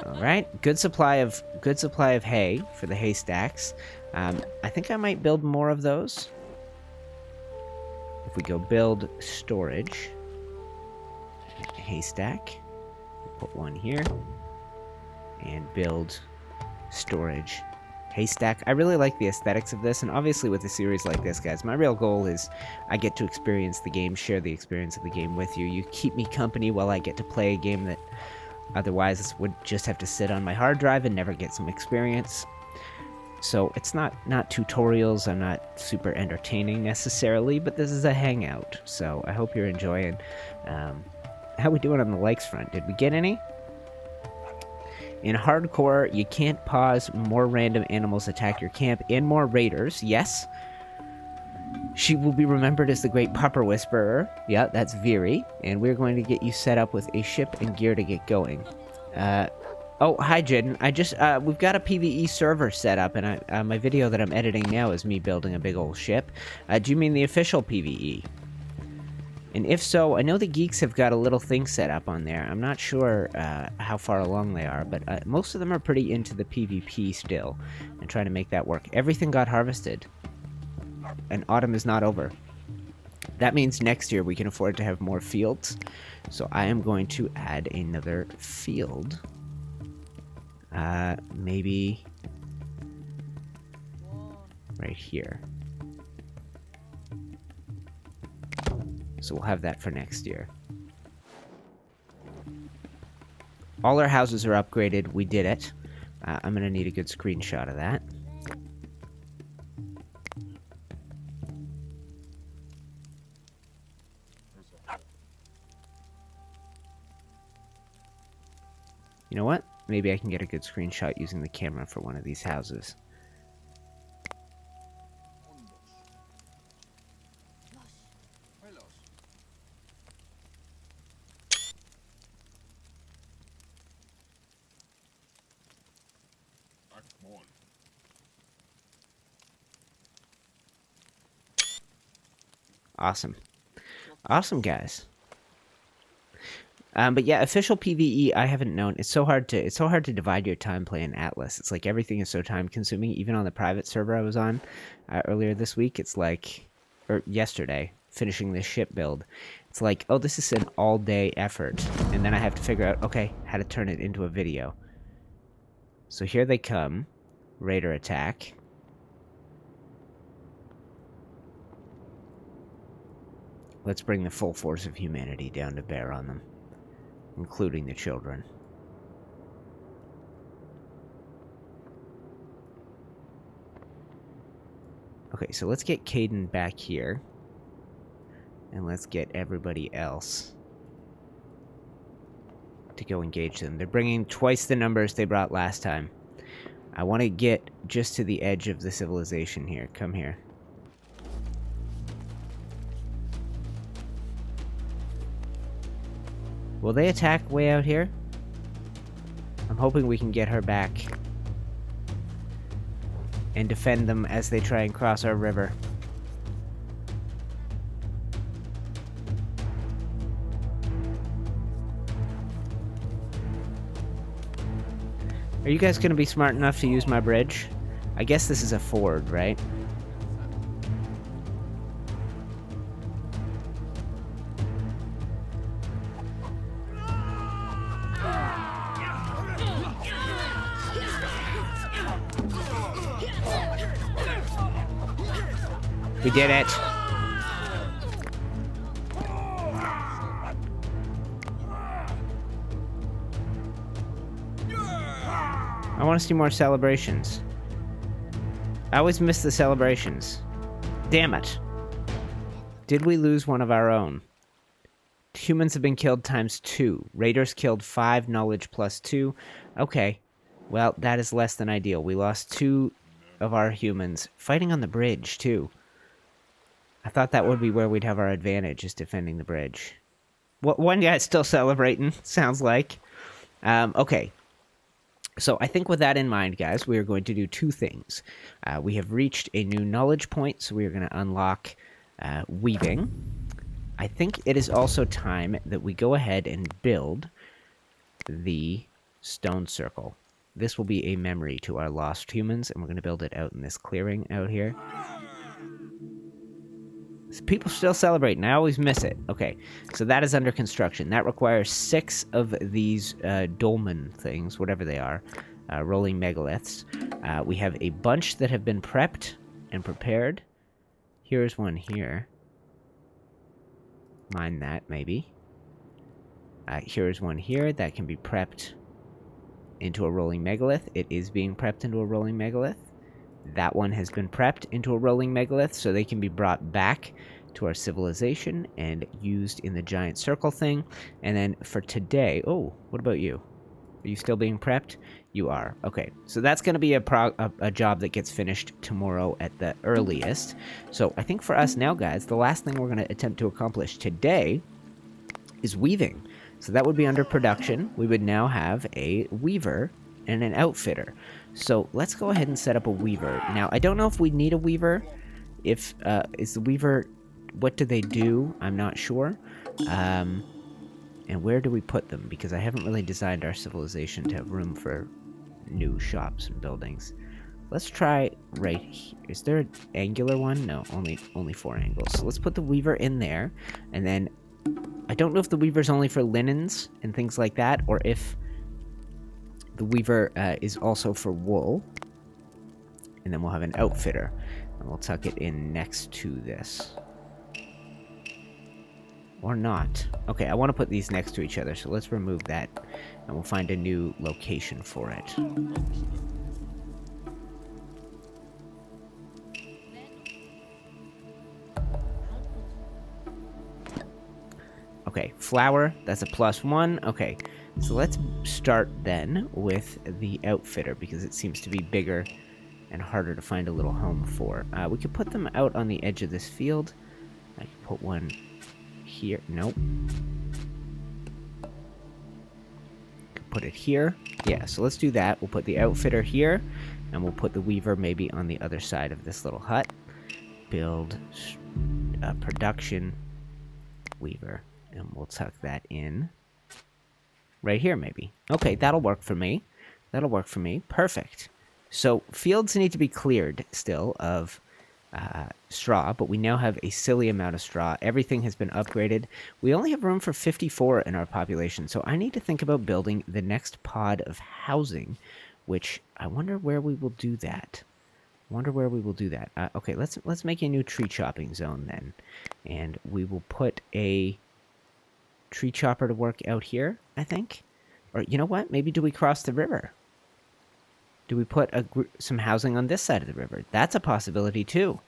All right, good supply of hay for the haystacks. I think I might build more of those. If we go build storage, haystack, we'll put one here, and build storage haystack. I really like the aesthetics of this, and obviously with a series like this, guys, my real goal is I get to experience the game, share the experience of the game with you. You keep me company while I get to play a game that otherwise would just have to sit on my hard drive and never get some experience. So it's not tutorials, I'm not super entertaining necessarily, but this is a hangout, so I hope you're enjoying. How we doing on the likes front? Did we get any? In hardcore, you can't pause, more random animals attack your camp, and more raiders, yes. She will be remembered as the Great Pupper Whisperer. Yeah, that's Viri, and we're going to get you set up with a ship and gear to get going. Oh, hi, Jidden. We've got a PvE server set up, and my video that I'm editing now is me building a big old ship. Do you mean the official PvE? And if so, I know the geeks have got a little thing set up on there. I'm not sure how far along they are, but most of them are pretty into the PvP still, and trying to make that work. Everything got harvested, and autumn is not over. That means next year we can afford to have more fields, so I am going to add another field. Maybe right here. So we'll have that for next year. All our houses are upgraded. We did it. I'm going to need a good screenshot of that. You know what? Maybe I can get a good screenshot using the camera for one of these houses. Awesome. Awesome, guys. But yeah, official PvE, I haven't known. It's so hard to divide your time playing Atlas. It's like everything is so time consuming. Even on the private server I was on earlier this week, it's like, or yesterday, finishing this ship build. It's like, oh, this is an all day effort, and then I have to figure out, okay, how to turn it into a video. So here they come, raider attack. Let's bring the full force of humanity down to bear on them, including the children. Okay, so let's get Caden back here. And let's get everybody else to go engage them. They're bringing twice the numbers they brought last time. I want to get just to the edge of the civilization here. Come here. Will they attack way out here? I'm hoping we can get her back and defend them as they try and cross our river. Are you guys going to be smart enough to use my bridge? I guess this is a ford, right? We did it. I want to see more celebrations. I always miss the celebrations. Damn it. Did we lose one of our own? Humans have been killed ×2. Raiders killed 5, knowledge +2. Okay. Well, that is less than ideal. We lost 2 of our humans. Fighting on the bridge, too. I thought that would be where we'd have our advantage, is defending the bridge. Well, one guy's still celebrating, sounds like. Okay. So I think with that in mind, guys, we are going to do 2 things. We have reached a new knowledge point, so we are going to unlock weaving. I think it is also time that we go ahead and build the stone circle. This will be a memory to our lost humans, and we're going to build it out in this clearing out here. People still celebrating. I always miss it. Okay, so that is under construction. That requires 6 of these dolmen things, whatever they are, rolling megaliths. We have a bunch that have been prepped and prepared. Here's one here. Mine that, maybe. Here's one here that can be prepped into a rolling megalith. It is being prepped into a rolling megalith. That one has been prepped into a rolling megalith, so they can be brought back to our civilization and used in the giant circle thing. And then for today... Oh, what about you? Are you still being prepped? You are. Okay, so that's going to be a job that gets finished tomorrow at the earliest. So I think for us now, guys, the last thing we're going to attempt to accomplish today is weaving. So that would be under production. We would now have a weaver and an outfitter. So let's go ahead and set up a weaver. Now, I don't know if we need a weaver. If, is the weaver, what do they do? I'm not sure. And where do we put them? Because I haven't really designed our civilization to have room for new shops and buildings. Let's try right here. Is there an angular one? No, only 4 angles. So let's put the weaver in there. And then, I don't know if the weaver's only for linens and things like that, or if the weaver is also for wool. And then we'll have an outfitter. And we'll tuck it in next to this. Or not. Okay, I want to put these next to each other, so let's remove that. And we'll find a new location for it. Okay, flour, that's a +1. Okay, so let's start then with the outfitter, because it seems to be bigger and harder to find a little home for. We could put them out on the edge of this field. I could put one here. Nope. Could put it here. Yeah, so let's do that. We'll put the outfitter here, and we'll put the weaver maybe on the other side of this little hut. Build production weaver. And we'll tuck that in right here, maybe. Okay, that'll work for me. That'll work for me. Perfect. So fields need to be cleared still of straw, but we now have a silly amount of straw. Everything has been upgraded. We only have room for 54 in our population, so I need to think about building the next pod of housing, which I wonder where we will do that. Okay, let's make a new tree chopping zone then, and we will put a tree chopper to work out here, I think. Or you know what? Maybe do we cross the river? Do we put some housing on this side of the river? That's a possibility too.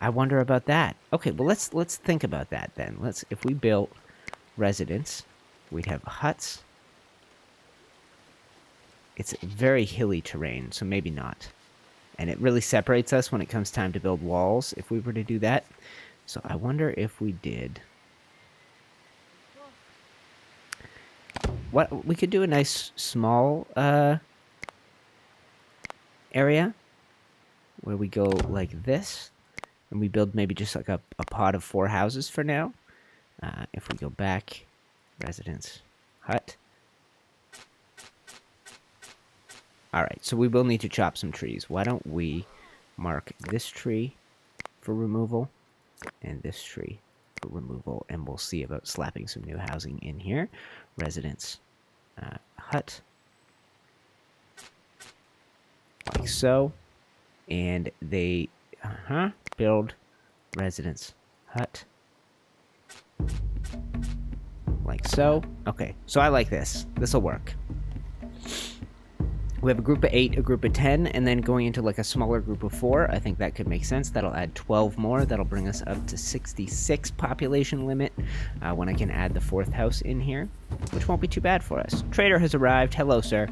I wonder about that. Okay, well let's think about that then. If we built residence, we'd have huts. It's very hilly terrain, so maybe not. And it really separates us when it comes time to build walls if we were to do that. So I wonder if we did. What we could do a nice small area where we go like this, and we build maybe just like a pod of 4 houses for now. If we go back, residence, hut. Alright, so we will need to chop some trees. Why don't we mark this tree for removal and this tree for removal, and we'll see about slapping some new housing in here. Residence, hut, like so, and they build Residence hut. Like so. Okay, so I like this. This'll work. We have a group of 8, a group of 10, and then going into like a smaller group of 4. I think that could make sense. That'll add 12 more. That'll bring us up to 66 population limit when I can add the 4th house in here, which won't be too bad for us. Trader has arrived. Hello, sir.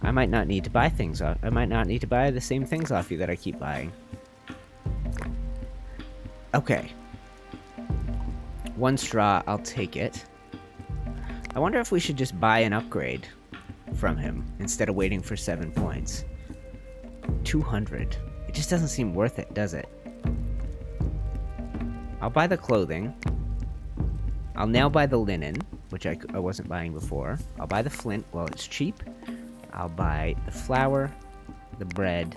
I might not need to buy things off. I might not need to buy the same things off you that I keep buying. Okay. 1 straw, I'll take it. I wonder if we should just buy an upgrade from him instead of waiting for 7 points. 200. It just doesn't seem worth it, does it? I'll buy the clothing. I'll now buy the linen, which I wasn't buying before. I'll buy the flint while it's cheap. I'll buy the flour, the bread,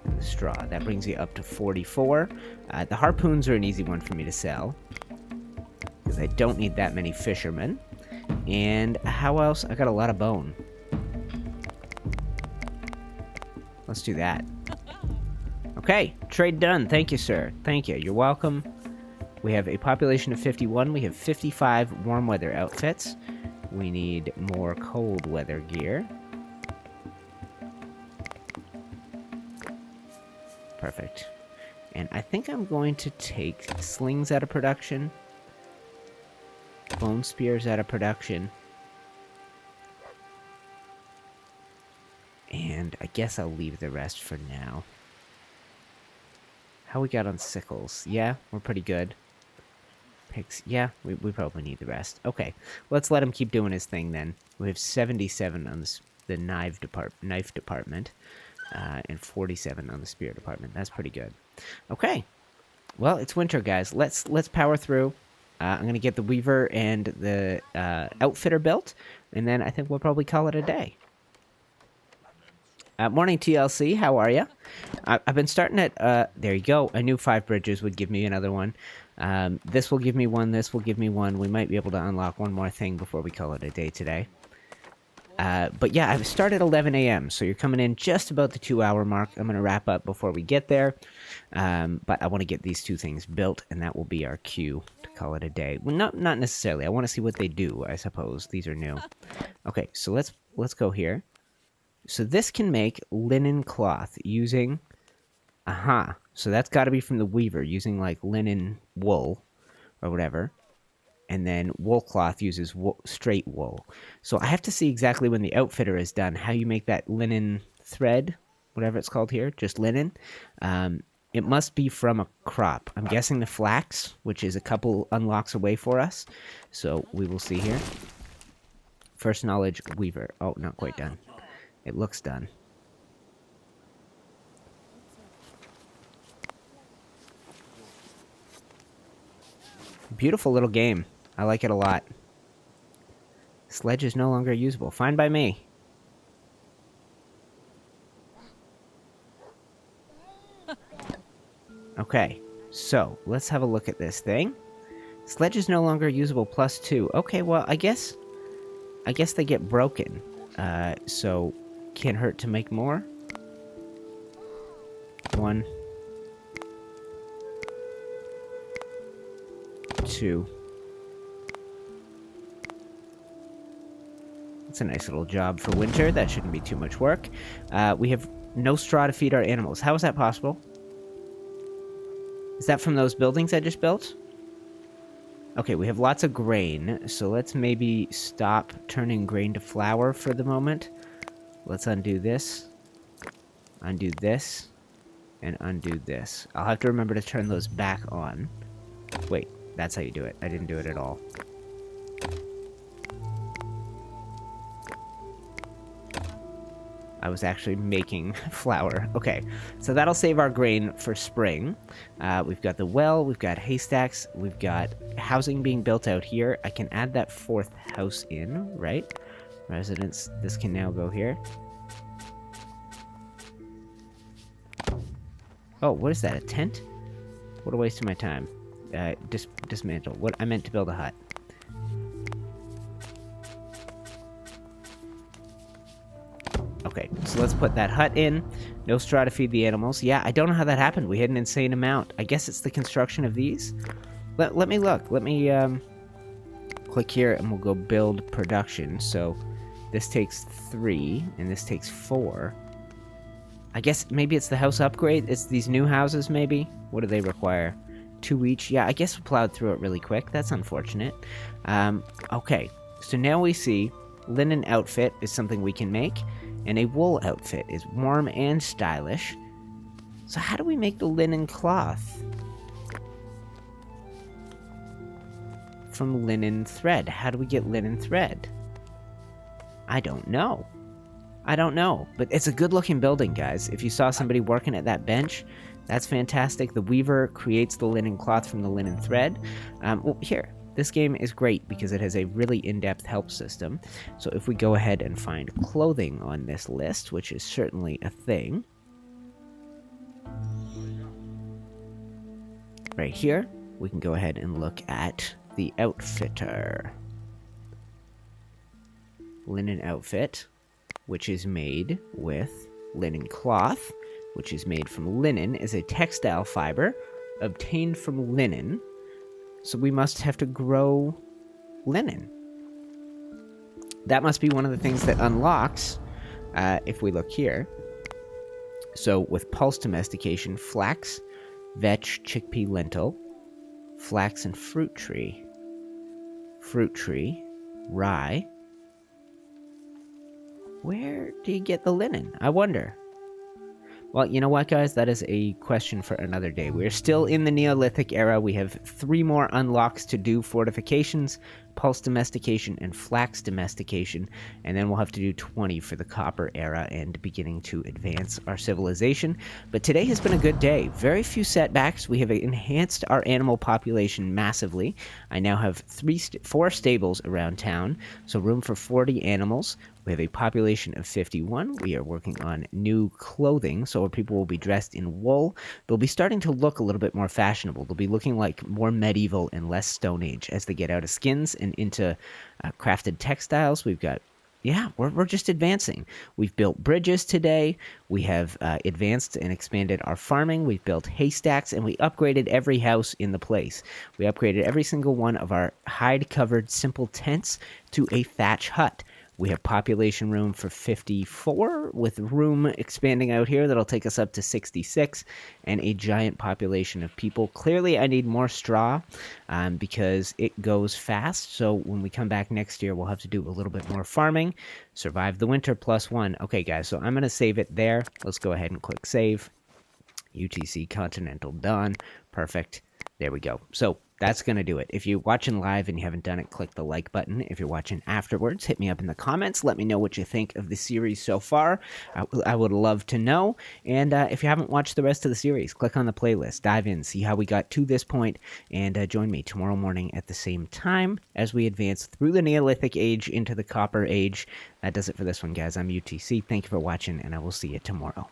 and the straw. That brings you up to 44. The harpoons are an easy one for me to sell, because I don't need that many fishermen. And how else? I got a lot of bone. Let's do that. Okay, trade done. Thank you, sir. Thank you. You're welcome. We have a population of 51. We have 55 warm weather outfits. We need more cold weather gear. Perfect. And I think I'm going to take slings out of production. Bone spears out of production. And I guess I'll leave the rest for now. How we got on sickles? Yeah, we're pretty good. Picks, yeah, we probably need the rest. Okay, let's let him keep doing his thing then. We have 77 on the knife department, and 47 on the spear department. That's pretty good. Okay, well, it's winter, guys. Let's power through. I'm gonna get the weaver and the outfitter built, and then I think we'll probably call it a day. Morning, TLC. How are you? I've been starting at... there you go. I knew 5 bridges would give me another one. This will give me one. This will give me one. We might be able to unlock one more thing before we call it a day today. But yeah, I've started at 11 a.m., so you're coming in just about the 2-hour mark. I'm going to wrap up before we get there. But I want to get these 2 things built, and that will be our cue to call it a day. Well, not necessarily. I want to see what they do, I suppose. These are new. Okay, so let's go here. So this can make linen cloth using... Aha. So that's got to be from the weaver, using like linen wool or whatever. And then wool cloth uses straight wool. So I have to see exactly when the outfitter is done, how you make that linen thread, whatever it's called here, just linen. It must be from a crop. I'm guessing the flax, which is a couple unlocks away for us. So we will see here. First knowledge, weaver. Oh, not quite done. It looks done. Beautiful little game. I like it a lot. Sledge is no longer usable. Fine by me. Okay, so let's have a look at this thing. Sledge is no longer usable +2. Okay, well, I guess they get broken. So can't hurt to make more. 1, 2. It's a nice little job for winter. That shouldn't be too much work. We have no straw to feed our animals. How is that possible? Is that from those buildings I just built? Okay, we have lots of grain, so let's maybe stop turning grain to flour for the moment. Let's undo this, and undo this. I'll have to remember to turn those back on. Wait, that's how you do it. I didn't do it at all. I was actually making flour. Okay, so that'll save our grain for spring. We've got the well, we've got haystacks, we've got housing being built out here. I can add that 4th house in, right? Residence, this can now go here. Oh, what is that, a tent? What a waste of my time. Dismantle. What I meant to build a hut. Okay, so let's put that hut in. No straw to feed the animals. Yeah, I don't know how that happened. We had an insane amount. I guess it's the construction of these. Let me look. Let me click here and we'll go build production. So this takes 3 and this takes 4. I guess maybe it's the house upgrade. It's these new houses maybe. What do they require? 2 each. Yeah, I guess we plowed through it really quick. That's unfortunate. Okay, so now we see linen outfit is something we can make, and a wool outfit is warm and stylish. So how do we make the linen cloth? From linen thread. How do we get linen thread? I don't know. But it's a good looking building, guys. If you saw somebody working at that bench, that's fantastic. The weaver creates the linen cloth from the linen thread. Well, here, this game is great because it has a really in-depth help system. So if we go ahead and find clothing on this list, which is certainly a thing. Right here, we can go ahead and look at the outfitter. Linen outfit, which is made with linen cloth, which is made from linen, is a textile fiber obtained from linen. So we must have to grow linen. That must be one of the things that unlocks, if we look here. So with pulse domestication, flax, vetch, chickpea, lentil, flax and fruit tree, rye. Where do you get the linen? I wonder. Well, you know what, guys? That is a question for another day. We're still in the Neolithic era. We have 3 more unlocks to do: fortifications, pulse domestication, and flax domestication. And then we'll have to do 20 for the copper era and beginning to advance our civilization. But today has been a good day. Very few setbacks. We have enhanced our animal population massively. I now have 4 stables around town, so room for 40 animals. We have a population of 51. We are working on new clothing, so our people will be dressed in wool. They'll be starting to look a little bit more fashionable. They'll be looking like more medieval and less Stone Age as they get out of skins and into crafted textiles. We've got, yeah, we're just advancing. We've built bridges today. We have advanced and expanded our farming. We've built haystacks, and we upgraded every house in the place. We upgraded every single one of our hide-covered simple tents to a thatch hut. We have population room for 54, with room expanding out here that'll take us up to 66, and a giant population of people. Clearly, I need more straw because it goes fast, so when we come back next year, we'll have to do a little bit more farming. Survive the winter +1. Okay, guys, so I'm going to save it there. Let's go ahead and click save. UTC Continental done. Perfect. There we go. So that's going to do it. If you're watching live and you haven't done it, click the like button. If you're watching afterwards, hit me up in the comments. Let me know what you think of the series so far. I would love to know. And if you haven't watched the rest of the series, click on the playlist. Dive in, see how we got to this point, and join me tomorrow morning at the same time as we advance through the Neolithic Age into the Copper Age. That does it for this one, guys. I'm UTC. Thank you for watching, and I will see you tomorrow.